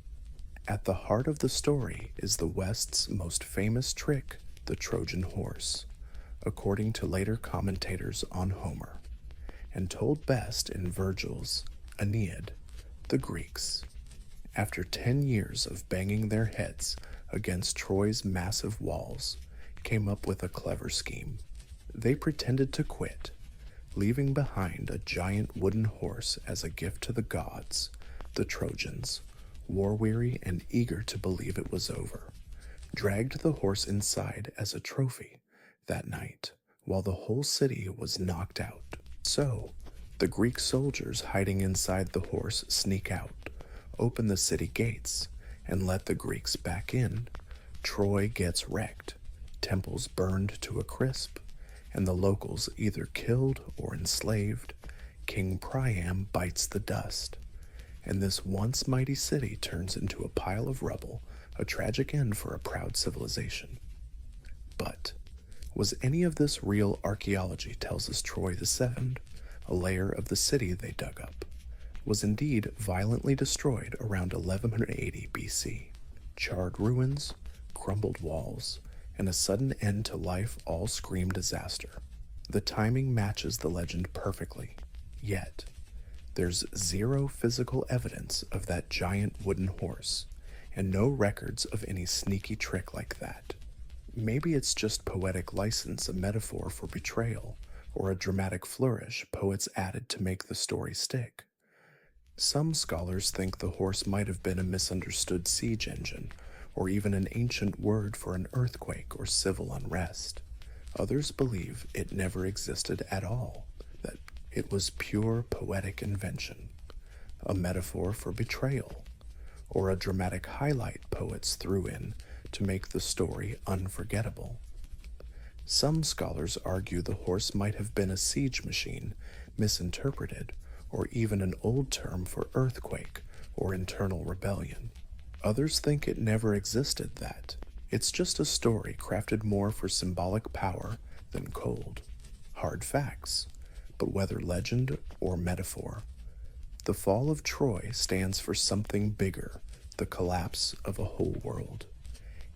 At the heart of the story is the West's most famous trick, the Trojan horse, according to later commentators on Homer, and told best in Virgil's Aeneid. The Greeks, after 10 years of banging their heads against Troy's massive walls, came up with a clever scheme. They pretended to quit, leaving behind a giant wooden horse as a gift to the gods. The Trojans, war-weary and eager to believe it was over, dragged the horse inside as a trophy that night while the whole city was knocked out. So, the Greek soldiers hiding inside the horse sneak out, open the city gates, and let the Greeks back in. Troy gets wrecked, temples burned to a crisp, and the locals either killed or enslaved. King Priam bites the dust, and this once mighty city turns into a pile of rubble, a tragic end for a proud civilization. But was any of this real? Archaeology tells us Troy the Seven, a layer of the city they dug up, was indeed violently destroyed around 1180 BC. Charred ruins, crumbled walls, and a sudden end to life all scream disaster. The timing matches the legend perfectly, yet there's zero physical evidence of that giant wooden horse, and no records of any sneaky trick like that. Maybe it's just poetic license, a metaphor for betrayal, or a dramatic flourish poets added to make the story stick. Some scholars think the horse might have been a misunderstood siege engine, or even an ancient word for an earthquake or civil unrest. Others believe it never existed at all, that it was pure poetic invention, a metaphor for betrayal, or a dramatic highlight poets threw in to make the story unforgettable. Some scholars argue the horse might have been a siege machine, misinterpreted, or even an old term for earthquake or internal rebellion. Others think it never existed, that it's just a story crafted more for symbolic power than cold, hard facts. But whether legend or metaphor, the fall of Troy stands for something bigger, the collapse of a whole world.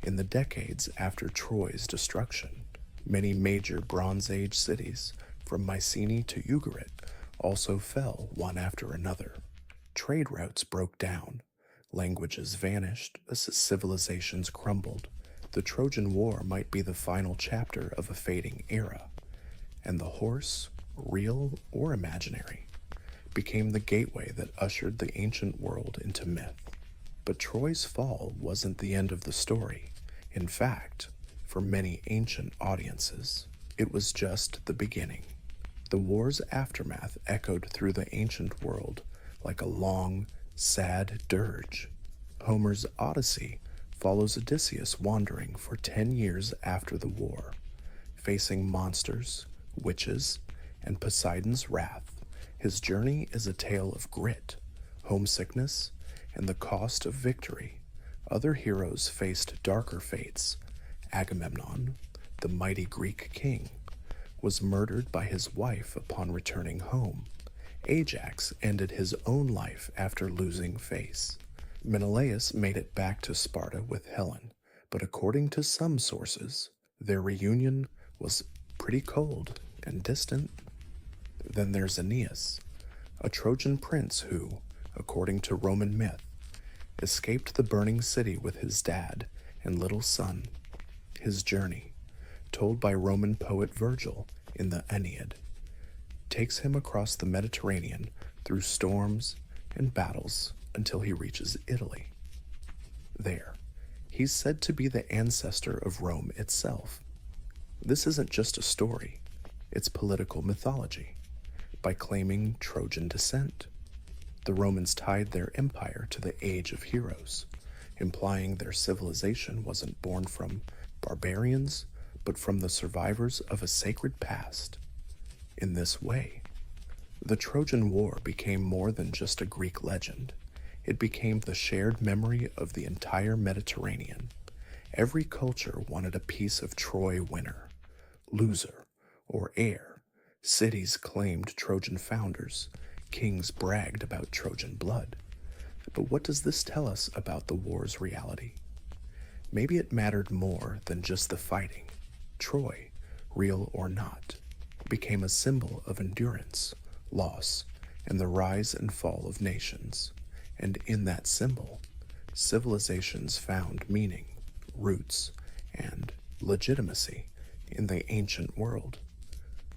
In the decades after Troy's destruction, many major Bronze Age cities, from Mycenae to Ugarit, also fell one after another. Trade routes broke down, languages vanished, civilizations crumbled. The Trojan War might be the final chapter of a fading era, and the horse, real or imaginary, became the gateway that ushered the ancient world into myth. But Troy's fall wasn't the end of the story. In fact, for many ancient audiences, it was just the beginning. The war's aftermath echoed through the ancient world like a long, sad dirge. Homer's Odyssey follows Odysseus wandering for 10 years after the war, facing monsters, witches, and Poseidon's wrath. His journey is a tale of grit, homesickness, and the cost of victory. Other heroes faced darker fates. Agamemnon, the mighty Greek king, was murdered by his wife upon returning home. Ajax ended his own life after losing face. Menelaus made it back to Sparta with Helen, but according to some sources, their reunion was pretty cold and distant. Then there's Aeneas, a Trojan prince who, according to Roman myth, escaped the burning city with his dad and little son. His journey, told by Roman poet Virgil in the Aeneid, takes him across the Mediterranean through storms and battles until he reaches Italy. There, he's said to be the ancestor of Rome itself. This isn't just a story, it's political mythology. By claiming Trojan descent, the Romans tied their empire to the age of heroes, implying their civilization wasn't born from barbarians, but from the survivors of a sacred past. In this way, the Trojan War became more than just a Greek legend. It became the shared memory of the entire Mediterranean. Every culture wanted a piece of Troy winner, loser, or heir. Cities claimed Trojan founders. Kings bragged about Trojan blood. But what does this tell us about the war's reality? Maybe it mattered more than just the fighting. Troy, real or not, became a symbol of endurance, loss, and the rise and fall of nations. And in that symbol, civilizations found meaning, roots, and legitimacy in the ancient world.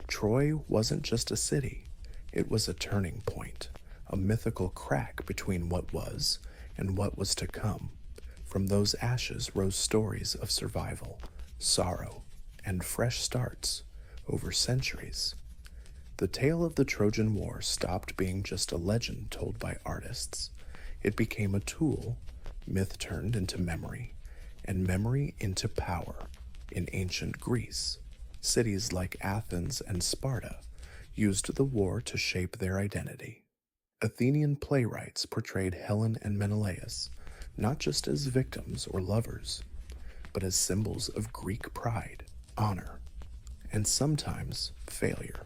Troy wasn't just a city, it was a turning point, a mythical crack between what was and what was to come. From those ashes rose stories of survival, sorrow, and fresh starts over centuries. The tale of the Trojan War stopped being just a legend told by artists. It became a tool, myth turned into memory, and memory into power. In ancient Greece, cities like Athens and Sparta used the war to shape their identity. Athenian playwrights portrayed Helen and Menelaus not just as victims or lovers, but as symbols of Greek pride, honor, and sometimes failure.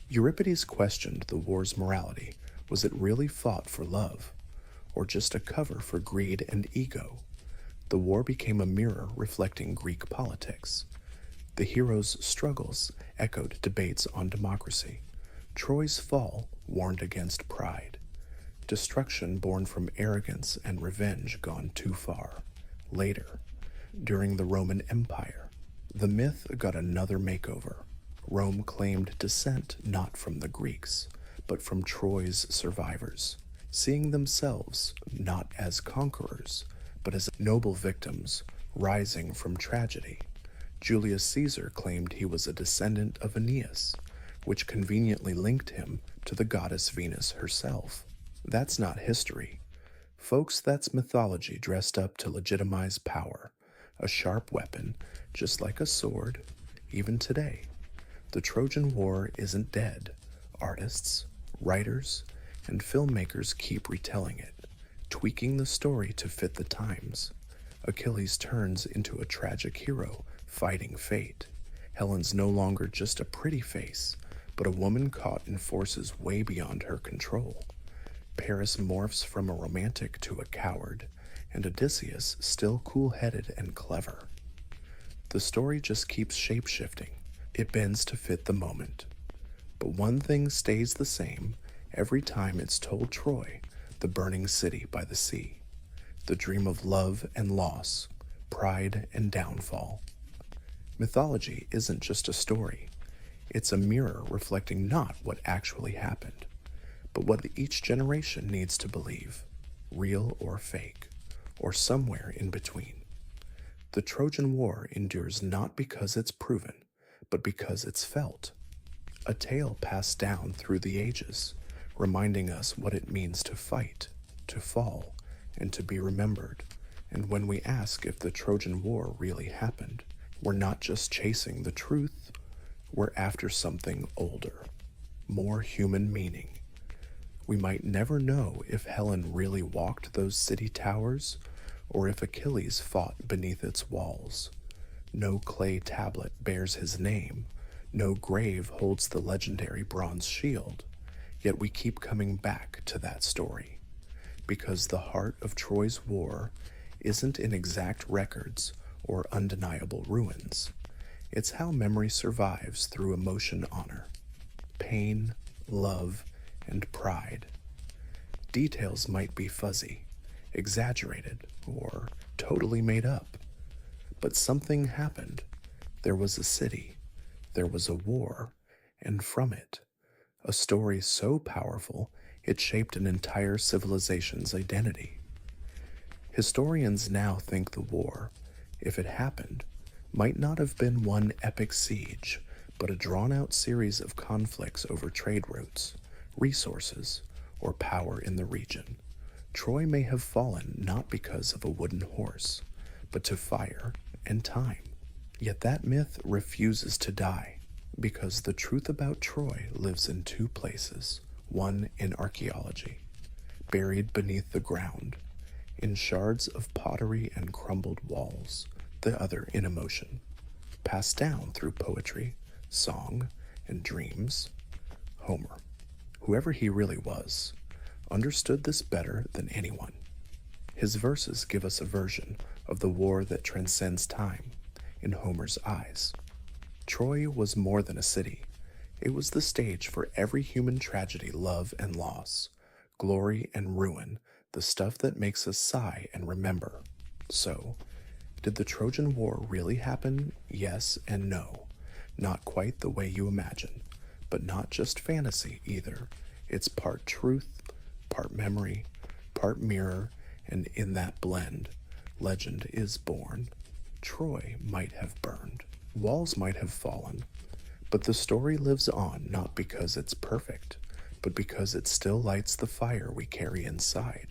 Euripides questioned the war's morality. Was it really fought for love, or just a cover for greed and ego? The war became a mirror reflecting Greek politics. The hero's struggles echoed debates on democracy. Troy's fall warned against pride. Destruction born from arrogance and revenge gone too far. Later, during the Roman Empire, the myth got another makeover. Rome claimed descent not from the Greeks, but from Troy's survivors, seeing themselves not as conquerors, but as noble victims rising from tragedy. Julius Caesar claimed he was a descendant of Aeneas, which conveniently linked him to the goddess Venus herself. That's not history. Folks, that's mythology dressed up to legitimize power, a sharp weapon, just like a sword, even today. The Trojan War isn't dead. Artists, writers, and filmmakers keep retelling it, tweaking the story to fit the times. Achilles turns into a tragic hero fighting fate. Helen's no longer just a pretty face, but a woman caught in forces way beyond her control. Paris morphs from a romantic to a coward, and Odysseus still cool-headed and clever. The story just keeps shape-shifting. It bends to fit the moment. But one thing stays the same every time it's told: Troy, the burning city by the sea. The dream of love and loss, pride and downfall. Mythology isn't just a story. It's a mirror reflecting not what actually happened, but what each generation needs to believe, real or fake, or somewhere in between. The Trojan War endures not because it's proven, but because it's felt. A tale passed down through the ages, reminding us what it means to fight, to fall, and to be remembered. And when we ask if the Trojan War really happened, we're not just chasing the truth, we're after something older, more human meaning. We might never know if Helen really walked those city towers, or if Achilles fought beneath its walls. No clay tablet bears his name, no grave holds the legendary bronze shield, yet we keep coming back to that story, because the heart of Troy's war isn't in exact records or undeniable ruins. It's how memory survives through emotion honor, pain, love, and pride. Details might be fuzzy, exaggerated, or totally made up, but something happened. There was a city, there was a war, and from it, a story so powerful it shaped an entire civilization's identity. Historians now think the war, if it happened, might not have been one epic siege, but a drawn out series of conflicts over trade routes, resources, or power in the region. Troy may have fallen not because of a wooden horse, but to fire and time. Yet that myth refuses to die, because the truth about Troy lives in two places, one in archaeology, buried beneath the ground, in shards of pottery and crumbled walls, the other in emotion, passed down through poetry, song, and dreams. Homer, whoever he really was, understood this better than anyone. His verses give us a version of the war that transcends time in Homer's eyes. Troy was more than a city. It was the stage for every human tragedy, love and loss, glory and ruin, the stuff that makes us sigh and remember. So, did the Trojan War really happen? Yes and no. Not quite the way you imagine, but not just fantasy either. It's part truth, part memory, part mirror, and in that blend, legend is born. Troy might have burned, walls might have fallen, but the story lives on not because it's perfect, but because it still lights the fire we carry inside.